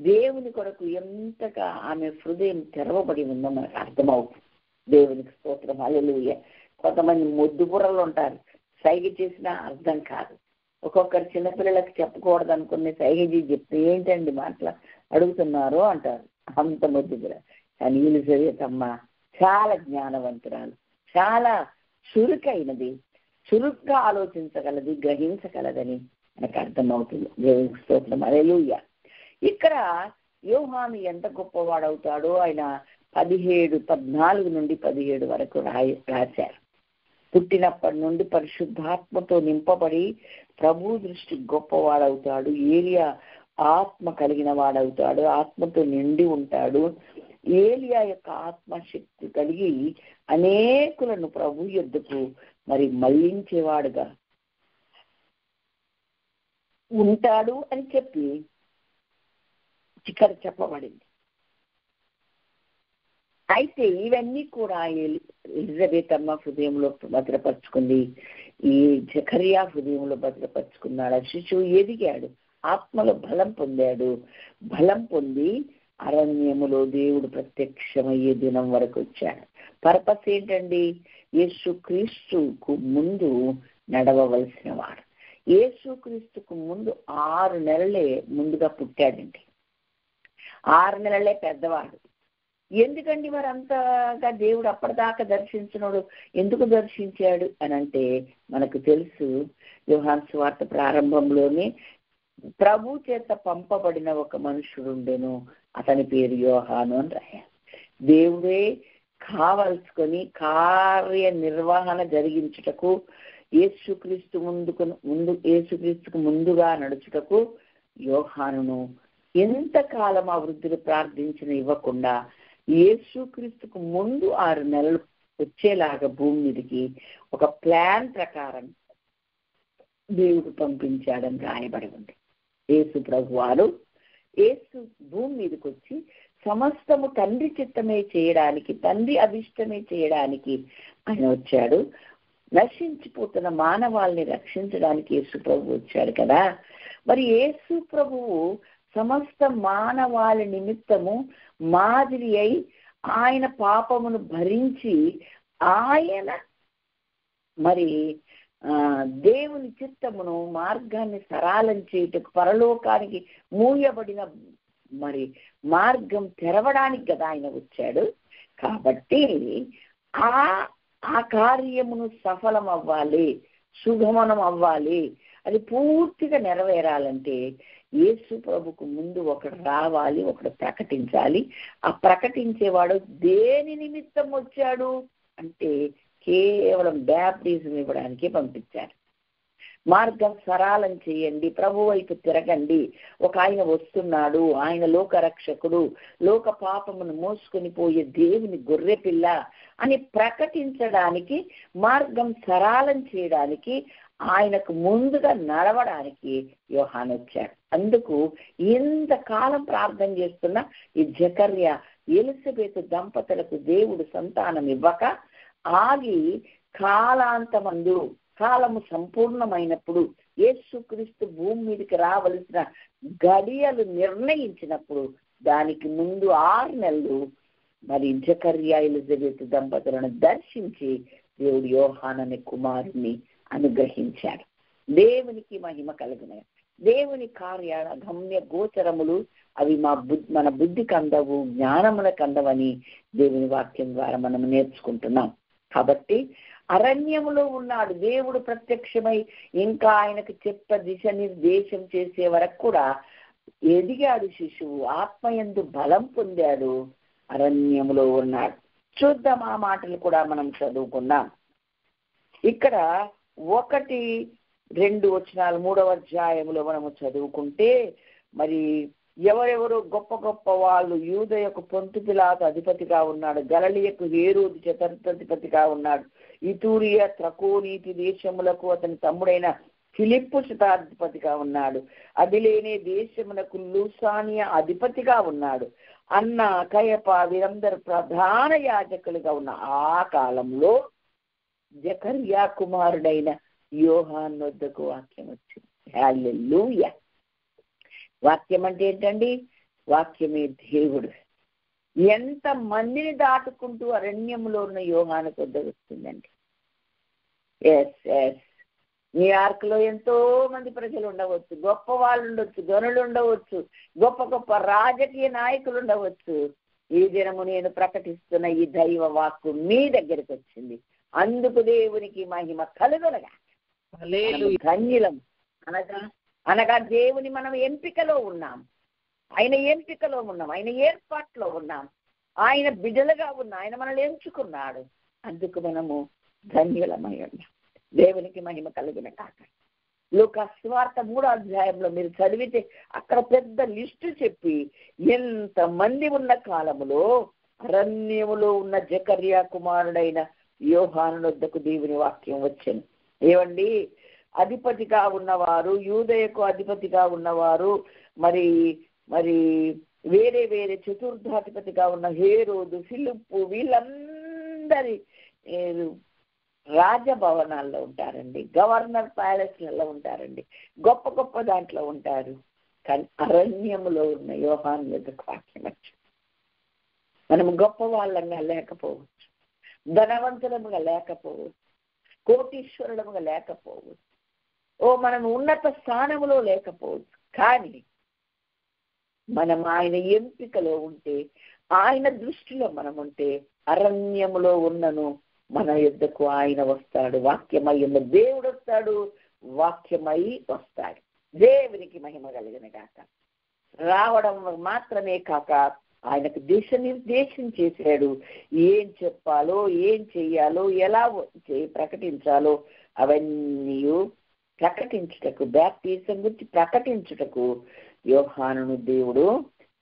A: దేవుని కొరకు ఎంతగా ఆమె హృదయం తెరవబడి ఉందో మనకు అర్థమవుతుంది. దేవునికి స్తోత్రం, హల్లెలూయా. కొంతమంది మొద్దు బుర్రలు ఉంటారు, సైగ చేసినా అర్థం కాదు. ఒక్కొక్కరు చిన్నపిల్లలకు చెప్పకూడదు అనుకునే సైగ చెప్తే ఏంటండి మాటలు అడుగుతున్నారు అంటారు, అంత మొద్దు బుర్ర. కానీ ఎలిజబెత్ అమ్మ చాలా జ్ఞానవంతురాలు, చాలా చురుకైనది, చురుగ్గా ఆలోచించగలది, గ్రహించగలదని మనకు అర్థమవుతుంది. దేవునికి స్తోత్రం, హల్లెలూయా. ఇక్కడ యోహాను ఎంత గొప్పవాడవుతాడో ఆయన 14 నుండి 17 వరకు రాశారు. పుట్టినప్పటి నుండి పరిశుద్ధాత్మతో నింపబడి ప్రభు దృష్టి గొప్పవాడవుతాడు. ఏలియా ఆత్మ కలిగిన వాడవుతాడు, ఆత్మతో నిండి ఉంటాడు. ఏలియా యొక్క ఆత్మశక్తి కలిగి అనేకులను ప్రభు యొద్దకు మరి మళ్లించేవాడుగా ఉంటాడు అని చెప్పి ఇక్కడ చెప్పబడింది. అయితే ఇవన్నీ కూడా ఎలిజబెత్ అమ్మ హృదయంలో భద్రపరుచుకుంది, ఈ జకర్యా హృదయంలో భద్రపరుచుకున్నాడు. శిశువు ఎదిగాడు, ఆత్మలో బలం పొందాడు. బలం పొంది అరణ్యములో దేవుడు ప్రత్యక్షమయ్యే దినం వరకు వచ్చాడు. పర్పస్ ఏంటండి? యేసుక్రీస్తుకు ముందు నడవవలసిన వాడు. యేసుక్రీస్తుకు ముందు 6 నెలలే ముందుగా పుట్టాడండి. 6 నెలలే పెద్దవాడు. ఎందుకండి మరి అంతగా దేవుడు అప్పటిదాకా దర్శించినోడు ఎందుకు దర్శించాడు అని అంటే మనకు తెలుసు. యోహాను సువార్త ప్రారంభంలోనే ప్రభు చేత పంపబడిన ఒక మనుషుడు ఉండెను, అతని పేరు యోహాను అని రాయాలి. దేవుడే కావలసుకొని కార్య నిర్వహణ జరిగించుటకు యేసుక్రీస్తుకు ముందుగా నడుచుటకు యోహానును ఎంతకాలం ఆ వృద్ధులు ప్రార్థించిన ఇవ్వకుండా యేసుక్రీస్తుకు ముందు 6 నెలలు వచ్చేలాగా భూమి మీదకి ఒక ప్లాన్ ప్రకారం దేవుడు పంపించాడని రాయబడి ఉంది. యేసు ప్రభువారు భూమి మీదకి వచ్చి సమస్తము తండ్రి చిత్తమే చేయడానికి, తండ్రి అభిష్టమే చేయడానికి ఆయన వచ్చాడు. నశించిపోతున్న మానవాళ్ళని రక్షించడానికి యేసు ప్రభు వచ్చాడు కదా. మరి యేసు ప్రభువు సమస్త మానవాళి నిమిత్తము మాదిరి అయి ఆయన పాపమును భరించి ఆయన మరి దేవుని చిత్తమును మార్గాన్ని సరళం చేయుటకు పరలోకానికి మూయబడిన మరి మార్గం తెరవడానికి కదా ఆయన వచ్చాడు. కాబట్టి ఆ కార్యమును సఫలం అవ్వాలి, సుగమనం అవ్వాలి, అది పూర్తిగా నెరవేరాలంటే యేసు ప్రభుకు ముందు ఒకడు రావాలి, ఒకడు ప్రకటించాలి. ఆ ప్రకటించేవాడు దేని నిమిత్తం వచ్చాడు అంటే కేవలం బ్యాప్టిజం ఇవ్వడానికి పంపించారు. మార్గం సరళం చేయండి, ప్రభు వైపు తిరగండి, ఒక ఆయన వస్తున్నాడు, ఆయన లోకరక్షకుడు, లోక పాపమును మోసుకొని పోయే దేవుని గొర్రె పిల్ల అని ప్రకటించడానికి, మార్గం సరళం చేయడానికి, ఆయనకు ముందుగా నడవడానికి యోహాను వచ్చాడు. అందుకు ఇంతకాలం ప్రార్థన చేస్తున్న ఈ జకర్యా ఎలిజబెతు దంపతులకు దేవుడు సంతానం ఇవ్వక ఆగి కాలము సంపూర్ణమైనప్పుడు యేసుక్రీస్తు భూమి మీదకి రావలసిన గడియలు నిర్ణయించినప్పుడు దానికి ముందు 6 నెలలు మరి జకర్యా ఎలిజబెతు దంపతులను దర్శించి దేవుడు యోహాను అనే కుమారుని అనుగ్రహించాడు. దేవునికి మహిమ కలుగున. దేవుని కార్యాల గమ్య గోచరములు అవి మన బుద్ధికి అందవు, జ్ఞానములకు అందవని దేవుని వాక్యం ద్వారా మనం నేర్చుకుంటున్నాం. కాబట్టి అరణ్యములో ఉన్నాడు దేవుడు ప్రత్యక్షమై, ఇంకా ఆయనకు దిశ నిర్దేశం చేసే వరకు కూడా ఎదిగాడు శిశువు, ఆత్మయందు బలం పొందాడు, అరణ్యములో ఉన్నాడు. చూద్దాం, ఆ మాటలు కూడా మనం చదువుకున్నాం. ఇక్కడ 1-2 వచనాలు 3వ అధ్యాయంలో మనము చదువుకుంటే మరి ఎవరెవరు గొప్ప గొప్ప వాళ్ళు, యూదయకు పొంతు పిలాతు అధిపతిగా ఉన్నాడు, గలిలయకు హేరోదు చతుర్థధిపతిగా ఉన్నాడు, ఇతూరియా త్రకోనీతి దేశములకు అతని తమ్ముడైన ఫిలిప్పు శతాధిపతిగా ఉన్నాడు, అదిలేనే దేశమునకు లూసానియా అధిపతిగా ఉన్నాడు, అన్న కయప వీరందరూ ప్రధాన యాజకులుగా ఉన్న ఆ కాలంలో జకర్యా కుమారుడైన యోహాను వద్దకు వాక్యం వచ్చింది. హల్లెలూయా. వాక్యం అంటే ఏంటండి? వాక్యమే దేవుడు. ఎంత మందిని దాటుకుంటూ అరణ్యంలో ఉన్న యోహాను వద్దకు వస్తుందండి. న్యూయార్క్ లో ఎంతో మంది ప్రజలు ఉండవచ్చు, గొప్ప వాళ్ళు ఉండవచ్చు, గనులు ఉండవచ్చు, గొప్ప గొప్ప రాజకీయ నాయకులు ఉండవచ్చు. ఈ దినము నేను ప్రకటిస్తున్న ఈ దైవ వాక్కు మీ దగ్గరికి వచ్చింది. అందుకు దేవునికి మహిమ కలుగునగా. ధన్యులం. అనగా దేవుని మనం ఎంపికలో ఉన్నాం, ఆయన ఎంపికలో ఉన్నాం, ఆయన ఏర్పాట్లో ఉన్నాం, ఆయన బిడ్డలుగా ఉన్నాం, ఆయన మనల్ని ఎంచుకున్నాడు. అందుకు మనము ధన్యులమై ఉన్నాం. దేవునికి మహిమ కలుగున కాక. లూకా సువార్త 3వ అధ్యాయంలో మీరు చదివితే అక్కడ పెద్ద లిస్టు చెప్పి ఎంత మంది ఉన్న కాలములో అరణ్యములో ఉన్న జకర్యా కుమారుడైన యోహాను వద్దకు దేవుని వాక్యం వచ్చింది. ఏమండి, అధిపతిగా ఉన్నవారు, యూదయకు అధిపతిగా ఉన్నవారు, మరి మరి వేరే వేరే చతుర్థాధిపతిగా ఉన్న హేరోదు, ఫిలిప్పు, వీళ్ళందరి రాజభవనాల్లో ఉంటారండి, గవర్నర్ ప్యాలెస్లలో ఉంటారండి, గొప్ప గొప్ప దాంట్లో ఉంటారు. కానీ అరణ్యములో ఉన్న యోహాను వద్దకు వాక్యం వచ్చింది. మనము గొప్ప వాళ్ళంగా లేకపోవచ్చు, ధనవంతులముగా లేకపోవచ్చు, కోటీశ్వరులముగా లేకపోవచ్చు, మనం ఉన్నత స్థానంలో లేకపోవచ్చు, కానీ మనం ఆయన ఎంపికలో ఉంటే ఆయన దృష్టిలో మనం ఉంటే అరణ్యములో ఉన్నను మన యుద్ధకు ఆయన వస్తాడు. వాక్యమై ఉన్న దేవుడు వస్తాడు, వాక్యమై వస్తాడు. దేవునికి మహిమ కలిగిన గాక. రావడం మాత్రమే కాక ఆయనకు దిశ నిర్దేశం చేశాడు. ఏం చెప్పాలో, ఏం చెయ్యాలో, ఎలా ప్రకటించాలో అవన్నీ ప్రకటించుటకు, బాప్టిజం గురించి ప్రకటించుటకు యోహానును దేవుడు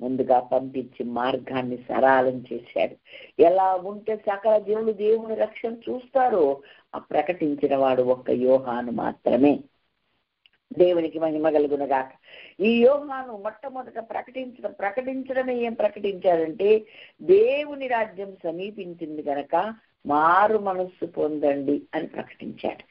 A: ముందుగా పంపించి మార్గాన్ని సరళం చేశాడు. ఎలా ఉంటే సకల దేవుడు దేవుని రక్షణ చూస్తారో ఆ ప్రకటించిన వాడు ఒక్క యోహాను మాత్రమే. దేవునికి మహిమ కలుగునగాక. ఈ యోహాను మొట్టమొదట ప్రకటించడమే ఏం ప్రకటించాడంటే, దేవుని రాజ్యం సమీపించింది కనుక మారు మనస్సు పొందండి అని ప్రకటించాడు.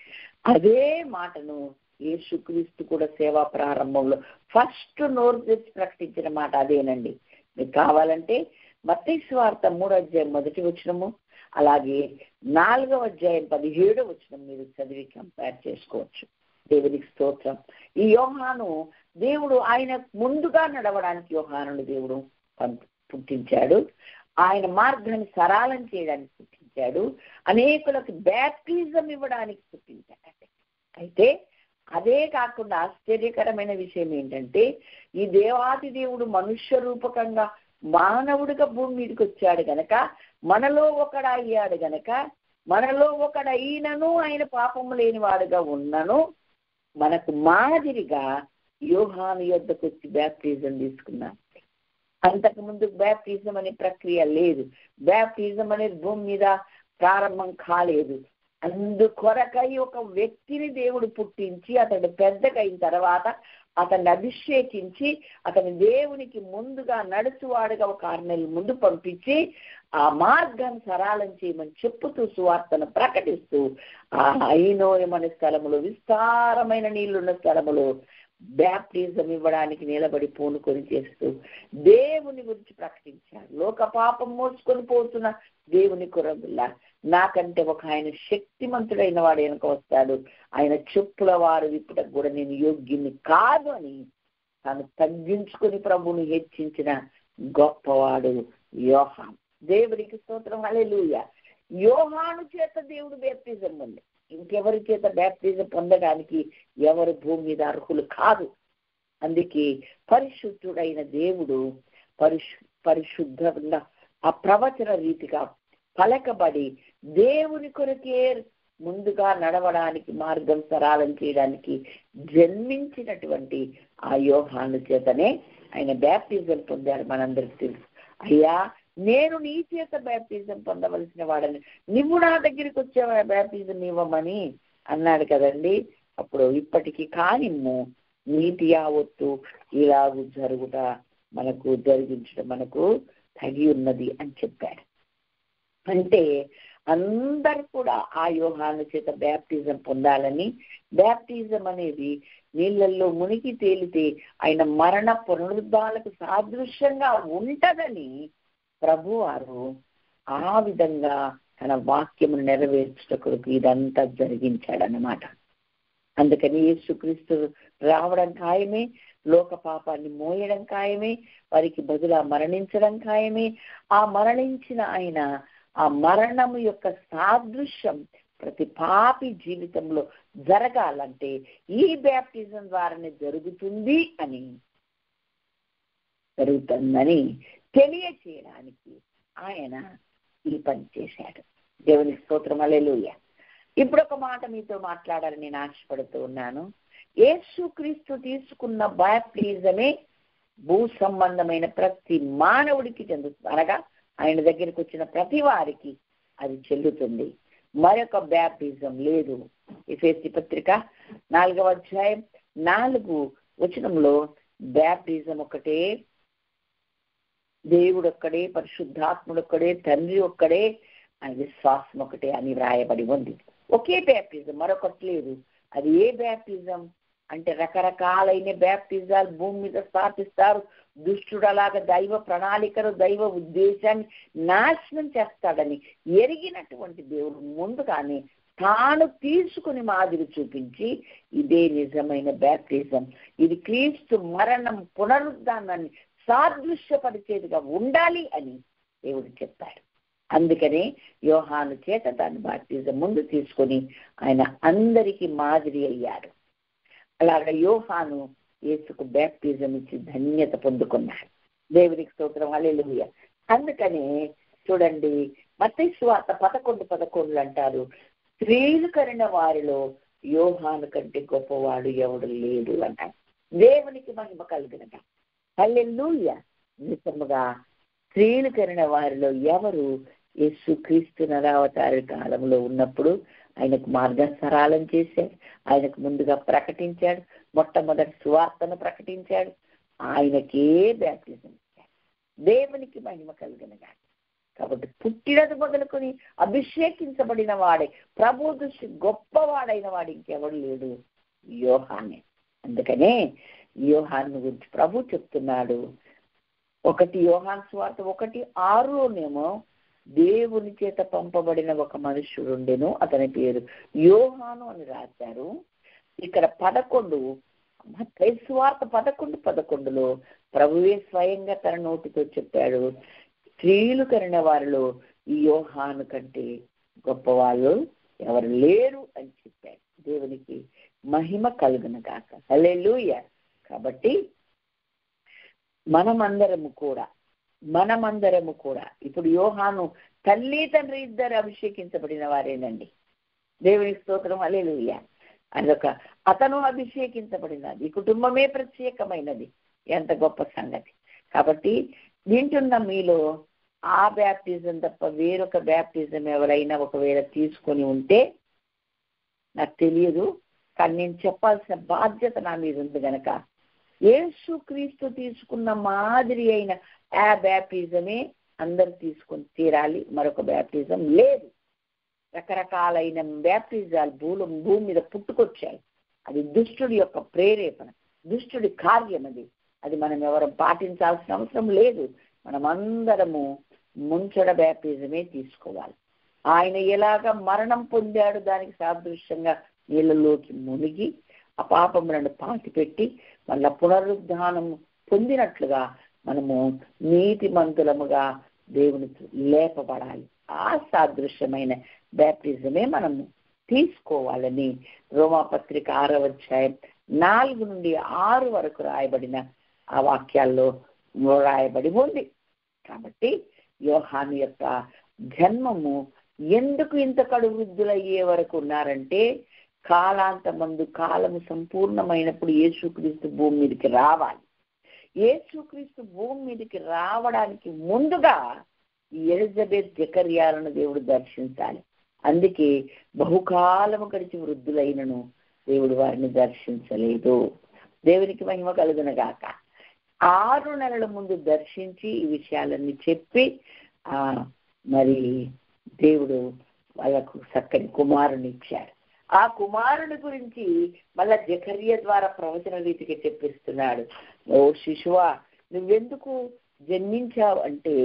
A: అదే మాటను యేసుక్రీస్తు కూడా సేవా ప్రారంభంలో ఫస్ట్ నోరు తెచ్చి ప్రకటించిన మాట అదేనండి. మీకు కావాలంటే మత్తయి సువార్త 3వ అధ్యాయం 1వ వచనము, అలాగే 4వ అధ్యాయం 17వ వచనం మీరు చదివి కంపేర్ చేసుకోవచ్చు. దేవునికి స్తోత్రం. ఈ యోహాను దేవుడు ఆయన ముందుగా నడవడానికి యోహానుని దేవుడు పుట్టించాడు. ఆయన మార్గాన్ని సరళం చేయడానికి పుట్టించాడు. అనేకులకు బ్యాప్టిజం ఇవ్వడానికి పుట్టించాడు. అయితే అదే కాకుండా ఆశ్చర్యకరమైన విషయం ఏంటంటే, ఈ దేవాది దేవుడు మనుష్య రూపకంగా మానవుడిగా భూమి మీదకి వచ్చాడు గనక, మనలో ఒకడయ్యాడు గనక, మనలో ఒకడైనను ఆయన పాపము లేని వాడుగా ఉన్నను మనకు మాదిరిగా యోహాను యొద్దకు వచ్చి బ్యాప్టిజం తీసుకున్నాడు. అంతకుముందు బ్యాప్టిజం అనే ప్రక్రియ లేదు. బ్యాప్టిజం అనేది భూమి మీద ప్రారంభం కాలేదు. అందుకొరకై ఒక వ్యక్తిని దేవుడు పుట్టించి అతడు పెద్దగైన తర్వాత అతన్ని అభిషేకించి అతని దేవునికి ముందుగా నడుచువాడుగా ఒక 6 నెలల ముందు పంపించి ఆ మార్గాన్ని సరళం చేయమని చెప్పుతూ సువార్తను ప్రకటిస్తూ ఆ ఐనోయమనే స్థలములో, విస్తారమైన నీళ్లున్న స్థలములో బ్యాప్టిజం ఇవ్వడానికి నిలబడి పూనుకొని చేస్తూ దేవుని గురించి ప్రకటించారు. లోక పాపం మోసుకొని పోతున్న దేవుని కొరబుల్లా నాకంటే ఒక ఆయన శక్తిమంతుడైన వాడు వెనుక వస్తాడు, ఆయన చెప్పుల వారు విప్పుటకు కూడా నేను యోగ్యుని కాదు అని తాను తగ్గించుకుని ప్రభువుని హెచ్చించిన గొప్పవాడు యోహాను. దేవునికి స్తోత్రం. హల్లెలూయా. యోహాను చేత దేవుడు బ్యాప్టిజం ఉంది. ఇంకెవరి చేత బ్యాప్టిజం పొందడానికి ఎవరు భూమి మీద అర్హులు కాదు. అందుకే పరిశుద్ధుడైన దేవుడు పరిశుద్ధంగా ఆ ప్రవచన రీతిగా పలకబడి దేవుని కొరకే ముందుగా నడవడానికి, మార్గం సరళం చేయడానికి జన్మించినటువంటి ఆ యోహాను చేతనే ఆయన బ్యాప్టిజం పొందారు. మనందరికి తెలుసు. అయ్యా, నేను నీ చేత బ్యాప్టిజం పొందవలసిన వాడని, నువ్వు నా దగ్గరికి వచ్చే బ్యాప్టిజం ఇవ్వమని అన్నాడు కదండి. అప్పుడు ఇప్పటికీ కానిమ్ము నీతి యావత్తు ఇలాగూ జరుగుట మనకు జరిగించడం మనకు తగి ఉన్నది అని చెప్పాడు. అంటే అందరూ కూడా ఆ యోహాను చేత బ్యాప్టిజం పొందాలని, బ్యాప్టిజం అనేది నీళ్ళల్లో మునిగి తేలితే ఆయన మరణ పునరుద్ధాలకు సాదృశ్యంగా ఉంటదని ప్రభువారు ఆ విధంగా తన వాక్యమును నెరవేర్చుటకు ఇదంతా జరిగించాడన్నమాట. అందుకని యేసుక్రీస్తు రావడం ఖాయమే, లోక పాపాన్ని మోయడం ఖాయమే, వారికి బదులా మరణించడం ఖాయమే. ఆ మరణించిన ఆయన ఆ మరణము యొక్క సాదృశ్యం ప్రతి పాపి జీవితంలో జరగాలంటే ఈ బ్యాప్టిజం ద్వారానే జరుగుతుందని తెలియచేయడానికి ఆయన ఈ పని చేశాడు. దేవునికి స్తోత్రం. హల్లెలూయా. ఇప్పుడు ఒక మాట మీతో మాట్లాడాలని నేను ఆశపడుతూ ఉన్నాను. యేసుక్రీస్తు తీసుకున్న బ్యాప్టిజమే భూ సంబంధమైన ప్రతి మానవుడికి చెందుతుంది. అనగా ఆయన దగ్గరికి వచ్చిన ప్రతి వారికి అది చెల్లుతుంది. మరొక బ్యాప్టిజం లేదు. ఎఫెసీ పత్రిక 4వ అధ్యాయం 4వ వచనంలో బ్యాప్టిజం ఒకటే, దేవుడు ఒక్కడే, పరిశుద్ధాత్ముడు ఒక్కడే, తండ్రి ఒక్కడే, అని విశ్వాసం ఒకటే అని వ్రాయబడి ఉంది. ఒకే బ్యాప్టిజం, మరొకటి లేదు. అది ఏ బ్యాప్టిజం అంటే రకరకాలైన బ్యాప్టిజాలు భూమి మీద స్థాపిస్తారు. దుష్టుడు అలాగా దైవ ప్రణాళికను, దైవ ఉద్దేశాన్ని నాశనం చేస్తాడని ఎరిగినటువంటి దేవుడు ముందుగానే తాను తీసుకుని మాదిరి చూపించి ఇదే నిజమైన బ్యాప్టిజం, ఇది క్రీస్తు మరణం పునరుద్ధానాన్ని సాదృశ్యపరిచేదిగా ఉండాలి అని దేవుడు చెప్పాడు. అందుకనే యోహాను చేత దాని బాప్తిజం ముందు తీసుకొని ఆయన అందరికీ మాదిరి అయ్యాడు. అలాగా యోహాను యేసుకు బాప్తిజం ఇచ్చి ధన్యత పొందుకున్నాడు. దేవునికి స్తోత్రం, హల్లెలూయా. అందుకనే చూడండి, మత్తయి సువార్త 11:11 అంటారు, స్త్రీలు కరిన వారిలో యోహాను కంటే గొప్పవాడు ఎవడు లేడు అన్నాడు. దేవునికి మహిమ కలుగునగా. హల్లెలూయా. నిజముగా స్త్రీలు కరిన వారిలో ఎవరు యేసుక్రీస్తు నరావతార కాలంలో ఉన్నప్పుడు ఆయనకు మార్గం సరళం చేశాడు, ఆయనకు ముందుగా ప్రకటించాడు, మొట్టమొదటి సువార్తను ప్రకటించాడు, ఆయనకే బాప్తిజం ఇచ్చాడు. దేవునికి మహిమ కలుగునగా. కాబట్టి పుట్టినది మొదలుకొని అభిషేకించబడిన వాడే, ప్రభు దృష్టి గొప్పవాడైన వాడు ఇంకెవడు లేడు, యోహానే. అందుకనే యోహాను గురించి ప్రభు చెప్తున్నాడు. 1 యోహాను సువార్త 1:6 దేవుని చేత పంపబడిన ఒక మనుష్యుడు ఉండెను, అతని పేరు యోహాను అని రాశారు. ఇక్కడ 11 మత్తయి సువార్త 11:11 ప్రభువే స్వయంగా తన నోటితో చెప్పాడు, స్త్రీలు కరిన వారిలో ఈ యోహాను కంటే గొప్పవాళ్ళు ఎవరు లేరు అని చెప్పాడు. దేవునికి మహిమ కలుగును గాక. హల్లెలూయా. కాబట్టి మనమందరము కూడా ఇప్పుడు యోహాను తల్లి తండ్రి ఇద్దరు అభిషేకించబడిన వారేనండి. దేవునికి స్తోత్రం, హల్లెలూయా. అతను అభిషేకించబడినది, ఈ కుటుంబమే ప్రత్యేకమైనది. ఎంత గొప్ప సంగతి. కాబట్టి వింటున్న మీలో ఆ బ్యాప్టిజం తప్ప వేరొక బ్యాప్టిజం ఎవరైనా ఒకవేళ తీసుకొని ఉంటే నాకు తెలియదు, కానీ నేను చెప్పాల్సిన బాధ్యత నా మీద ఉంది గనక యేసుక్రీస్తు తీసుకున్న మాదిరి అయిన ఆ బ్యాప్టిజమే అందరూ తీసుకొని తీరాలి. మరొక బ్యాప్టిజం లేదు. రకరకాలైన బ్యాప్టిజాలు భూమి మీద పుట్టుకొచ్చాయి. అది దుష్టుడి యొక్క ప్రేరేపణ, దుష్టుడి కార్యం. అది మనం ఎవరు పాటించాల్సిన అవసరం లేదు. మనమందరము ముంచడ బ్యాప్టిజమే తీసుకోవాలి. ఆయన ఎలాగ మరణం పొందాడు దానికి సాదృశ్యంగా నీళ్ళలోకి మునిగి ఆ పాపములను పాతిపెట్టి మళ్ళా పునరుద్ధానం పొందినట్లుగా మనము నీతిమంతులముగా దేవునికి లేపబడాలి. ఆ సాదృశ్యమైన బ్యాప్టిజమే మనము తీసుకోవాలని రోమాపత్రిక 6:4-6 వరకు రాయబడిన ఆ వాక్యాల్లో రాయబడి ఉంది. కాబట్టి యోహాను యొక్క జన్మము ఎందుకు ఇంత కడు వృద్ధులయ్యే వరకు ఉన్నారంటే, కాలాంతమందు కాలము సంపూర్ణమైనప్పుడు యేసుక్రీస్తు భూమి మీదకి రావాలి. యేసుక్రీస్తు భూమి మీదకి రావడానికి ముందుగా ఎలిజబెత్ జకర్యాలను దేవుడు దర్శించాలి. అందుకే బహుకాలము గడిచి వృద్ధులైనను దేవుడు వారిని దర్శించలేదు. దేవునికి మహిమ కలుగునగాక. 6 నెలల ముందు దర్శించి ఈ విషయాలన్నీ చెప్పి మరి దేవుడు వాళ్ళకు చక్కని కుమారుని ఇచ్చాడు. ఆ కుమారుని గురించి మళ్ళా జకర్య ద్వారా ప్రవచన రీతికి చెప్పిస్తున్నాడు. ఓ శిశువా, నువ్వెందుకు జన్మించావు అంటే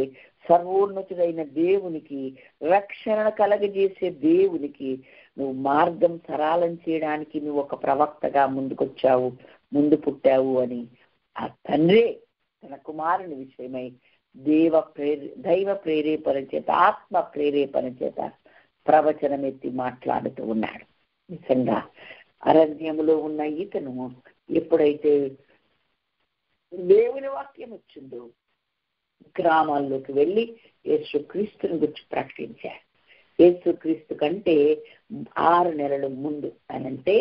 A: సర్వోన్నతుడైన దేవునికి, రక్షణ కలగజేసే దేవునికి నువ్వు మార్గం సరళం చేయడానికి నువ్వు ఒక ప్రవక్తగా ముందుకొచ్చావు, ముందు పుట్టావు అని ఆ తండ్రే తన కుమారుని విషయమై దైవ ప్రేరేపణ చేత, ఆత్మ ప్రేరేపణ చేత ప్రవచనం ఎత్తి మాట్లాడుతూ ఉన్నాడు. నిజంగా అరణ్యములో ఉన్న ఇతను ఎప్పుడైతే దేవుని వాక్యం వచ్చిందో గ్రామాల్లోకి వెళ్ళి యేసుక్రీస్తుని గురించి ప్రకటించాడు. యేసుక్రీస్తు కంటే 6 నెలల ముందు అనంటే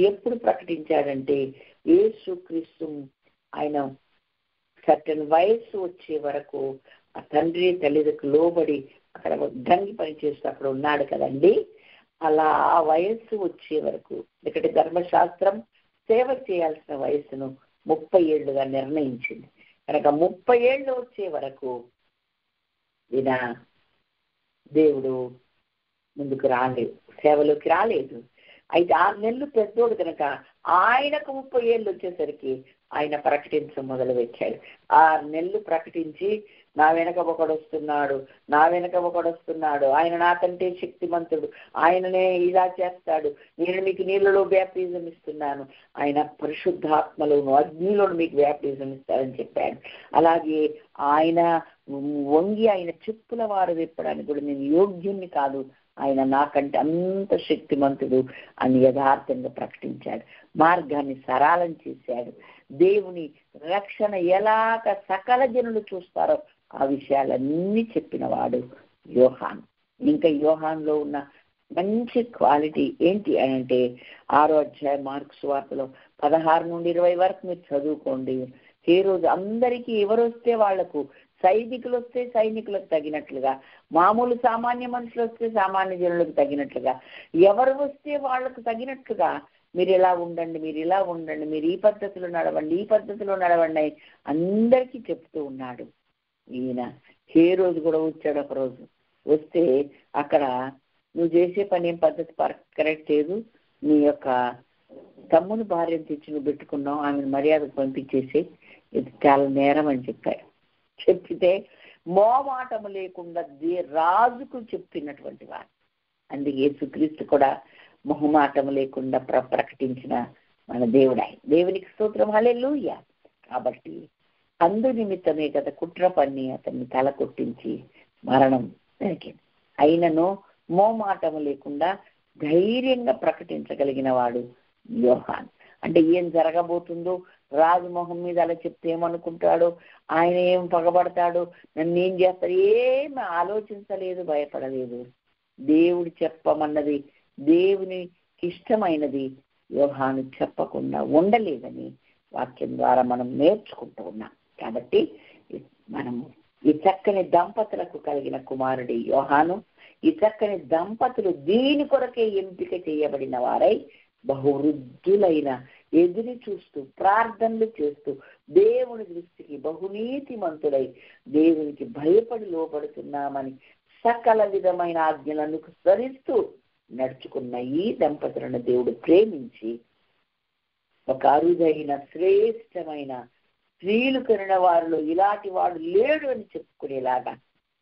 A: ఎప్పుడు ప్రకటించాడంటే, యేసుక్రీస్తు ఆయన సర్టన్ వయస్సు వచ్చే వరకు ఆ తండ్రి తల్లిదండ్రులకు లోబడి అక్కడ దంగి పని చేస్తూ అక్కడ ఉన్నాడు కదండి. అలా ఆ వయస్సు వచ్చే వరకు, ఎందుకంటే ధర్మశాస్త్రం సేవ చేయాల్సిన వయస్సును 30 ఏళ్లుగా నిర్ణయించింది కనుక 30 ఏళ్ళు వచ్చే వరకు ఈయన దేవుడు ముందుకు రాలేదు, సేవలోకి రాలేదు. అయితే 6 నెలలు పెద్దోడు కనుక ఆయనకు 30 ఏళ్ళు వచ్చేసరికి ఆయన ప్రకటించడం మొదలుపెట్టాడు. 6 నెలలు ప్రకటించి నా వెనక ఒకడొస్తున్నాడు, నా వెనక ఒకడొస్తున్నాడు, ఆయన నాకంటే శక్తిమంతుడు, ఆయననే ఇలా చేస్తాడు, నేను మీకు నీళ్ళలో బ్యాప్టిజం ఇస్తున్నాను, ఆయన పరిశుద్ధాత్మలోను అగ్నిలోను మీకు బ్యాప్టిజం ఇస్తారని చెప్పాడు. అలాగే ఆయన వంగి ఆయన చెప్పుల వారు విప్పడానికి కూడా నేను యోగ్యుణ్ణి కాదు, ఆయన నాకంటే అంత శక్తిమంతుడు అని యథార్థంగా ప్రకటించాడు. మార్గాన్ని సరళం చేశాడు. దేవుని రక్షణ ఎలాగ సకల జనులు చూస్తారో ఆ విషయాలన్నీ చెప్పిన వాడు యోహాను. ఇంకా యోహాన్లో ఉన్న మంచి క్వాలిటీ ఏంటి అని అంటే 6వ అధ్యాయం మార్కు సువార్తలో 16 నుండి 20 వరకు మీరు చదువుకోండి. ఏ రోజు అందరికీ ఎవరు వస్తే వాళ్లకు, సైనికులు వస్తే సైనికులకు తగినట్లుగా, మామూలు సామాన్య మనుషులు వస్తే సామాన్య జనులకు తగినట్లుగా, ఎవరు వస్తే వాళ్లకు తగినట్లుగా మీరు ఇలా ఉండండి, మీరు ఇలా ఉండండి, మీరు ఈ పద్ధతిలో నడవండి, ఈ పద్ధతిలో నడవండి అందరికీ చెప్తూ ఉన్నాడు. ఈయన ఏ రోజు కూడా వచ్చాడు. ఒక రోజు వస్తే అక్కడ నువ్వు చేసే పని ఏం పద్ధతి కరెక్ట్ లేదు, నీ యొక్క తమ్ముని భార్యను తెచ్చి నువ్వు పెట్టుకున్నావు, ఆమెను మర్యాదకు పంపించేసి ఇది చాలా నేరం అని చెప్పారు. చెప్పితే మోమాటము లేకుండా రాజుకు చెప్పినటువంటి వారు. అందుకే యేసుక్రీస్తు కూడా మొహమాటము లేకుండా ప్రకటించిన మన దేవుడాయి. దేవునికి స్తోత్రం, హల్లెలూయా. కాబట్టి అందు నిమిత్తమే కదా కుట్ర పన్ని అతన్ని తల కొట్టించి మరణం జరిగింది. అయినను మోమాటము లేకుండా ధైర్యంగా ప్రకటించగలిగిన వాడు యోహాన్. అంటే ఏం జరగబోతుందో, రాజు మొహం మీద అలా చెప్తే ఏమనుకుంటాడో, ఆయన ఏం పగబడతాడో, నన్ను ఏం చేస్తాడు, ఏమి ఆలోచించలేదు, భయపడలేదు. దేవుడు చెప్పమన్నది, దేవునికి ఇష్టమైనది యోహాను చెప్పకుండా ఉండలేదని వాక్యం ద్వారా మనం నేర్చుకుంటూ ఉన్నాం. కాబట్టి మనము ఈ చక్కని దంపతులకు కలిగిన కుమారుడి యోహాను, ఈ చక్కని దంపతులు దీని కొరకే ఎంపిక చేయబడిన వారై బహువృద్ధులైన, ఎదురు చూస్తూ ప్రార్థనలు చేస్తూ దేవుని దృష్టికి బహునీతిమంతులై దేవునికి భయపడి లోపడుతున్నామని సకల విధమైన ఆజ్ఞలను అనుసరిస్తూ నడుచుకున్న ఈ దంపతులను దేవుడు ప్రేమించి ఒక అరుదైన శ్రేష్టమైన స్త్రీలు కనిన వారిలో ఇలాంటి వాడు లేడు అని చెప్పుకునేలాగా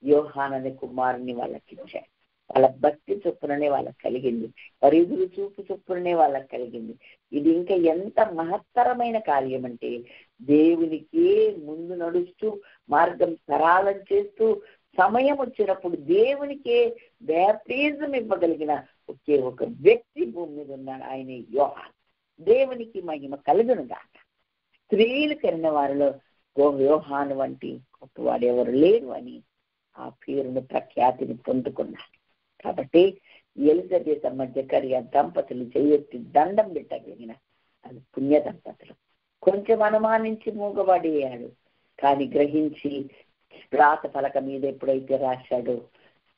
A: యోహాను అనే కుమారుని వాళ్ళకి ఇచ్చాడు. వాళ్ళ భక్తి చొప్పుననే వాళ్ళకి కలిగింది, వారి ఎదురు చూపు చొప్పుననే వాళ్ళకి కలిగింది. ఇది ఇంకా ఎంత మహత్తరమైన కార్యం అంటే, దేవునికి ముందు నడుస్తూ మార్గం సరళం చేస్తూ సమయం వచ్చినప్పుడు దేవునికే బ్యాప్టిజం ఇవ్వగలిగిన ఒకే ఒక వ్యక్తి భూమి మీద ఉన్నాడు, ఆయన యోహాను. దేవునికి మహిమ కలుగునుగాక. స్త్రీలు కనిన వారిలో యోహాను వంటి గొప్పవాడు ఎవరు లేరు అని ఆ పేరును ప్రఖ్యాతిని పొందుకున్నారు. కాబట్టి ఎలిజబెత్ జకరియా దంపతులు చేయెత్తి దండం పెట్టగలిగిన అది పుణ్య దంపతులు. కొంచెం అనుమానించి మూగబడేయాడు, కానీ గ్రహించి రాత పలక మీద ఎప్పుడైతే రాశాడో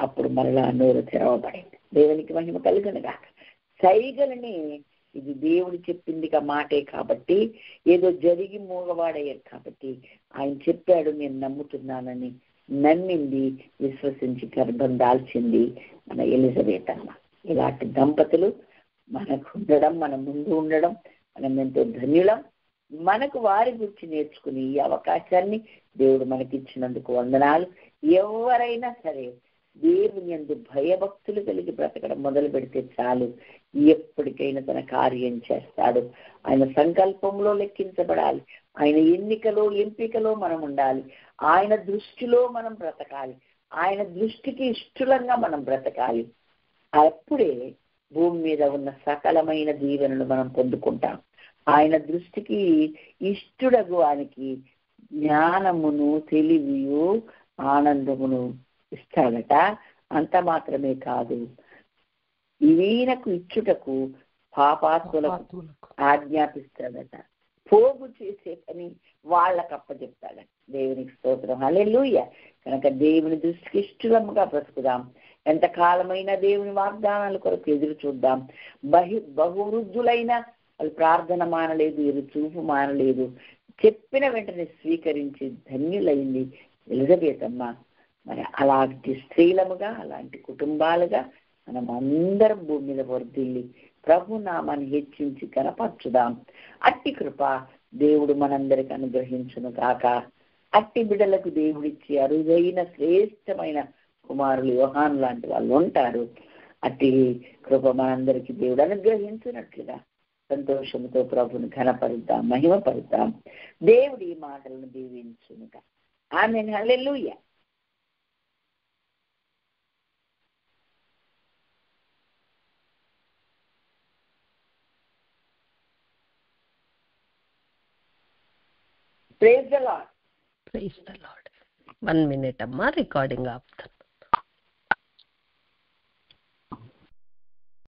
A: అప్పుడు మరలా నోరు తెరవబడింది. దేవునికి మహిమ కలుగునుగాక. సైగలని ఇది దేవుడు చెప్పిందిగా మాటే కాబట్టి, ఏదో జరిగి మూగవాడయ్యాడు కాబట్టి ఆయన చెప్పాడు నేను నమ్ముతున్నానని నమ్మింది, విశ్వసించి గర్భం దాల్చింది మన ఎలిజబెత్ అమ్మ. ఇలాంటి దంపతులు మనకు ఉండడం, మన ముందు ఉండడం మనం ఎంతో ధన్యులం. మనకు వారి గురించి నేర్చుకుని ఈ అవకాశాన్ని దేవుడు మనకిచ్చినందుకు వందనాలు. ఎవరైనా సరే దేవుని యందు భయభక్తులు కలిగి బ్రతకడం మొదలు పెడితే చాలు, ఎప్పటికైనా తన కార్యం చేస్తాడు. ఆయన సంకల్పంలో లెక్కించబడాలి, ఆయన ఎన్నికలో ఎంపికలో మనం ఉండాలి, ఆయన దృష్టిలో మనం బ్రతకాలి, ఆయన దృష్టికి ఇష్టలంగా మనం బ్రతకాలి. అప్పుడే భూమి మీద ఉన్న సకలమైన దీవెనలు మనం పొందుకుంటాం. ఆయన దృష్టికి ఇష్టడగు ఆయనకి జ్ఞానమును తెలివియు ఆనందమును ఇస్తాడట. అంత మాత్రమే కాదు, ఈయనకు ఇచ్చుటకు పాపాత్ములకు ఆజ్ఞాపిస్తాడట. పోగు చేసే పని వాళ్ళకు అప్పచెప్తాడట. దేవునికి స్తోత్రం, హల్లెలూయా. కనుక దేవుని దృష్టికి ఇష్టముగా బ్రతుకుదాం. ఎంతకాలమైన దేవుని వాగ్దానాల కొరకు ఎదురు చూద్దాం. బహువృద్ధులైన వాళ్ళు ప్రార్థన మానలేదు, ఎదురు చూపు మానలేదు, చెప్పిన వెంటనే స్వీకరించి ధన్యులైంది ఎలిజబెత్ అమ్మ. మరి అలాంటి స్త్రీలముగా, అలాంటి కుటుంబాలుగా మనం అందరం భూమి మీద వర్ధిల్లి ప్రభు నామాన్ని హెచ్చించి కనపరచుదాం. అట్టి కృప దేవుడు మనందరికి అనుగ్రహించును కాక. అట్టి బిడ్డలకు దేవుడిచ్చి అరుదైన శ్రేష్టమైన కుమారులు యోహాను లాంటి వాళ్ళు ఉంటారు. అట్టి కృప మనందరికీ దేవుడు అనుగ్రహించినట్లుగా సంతోషంతో ప్రభుని ఘనపరుద్దాం, మహిమపరుద్దాం. దేవుడి ఈ మాటలను దీవించునుగా. Amen. Hallelujah. Praise the lord.
B: Praise the lord. 1 minute అమ్మా, రికార్డింగ్ ఆపుతాను.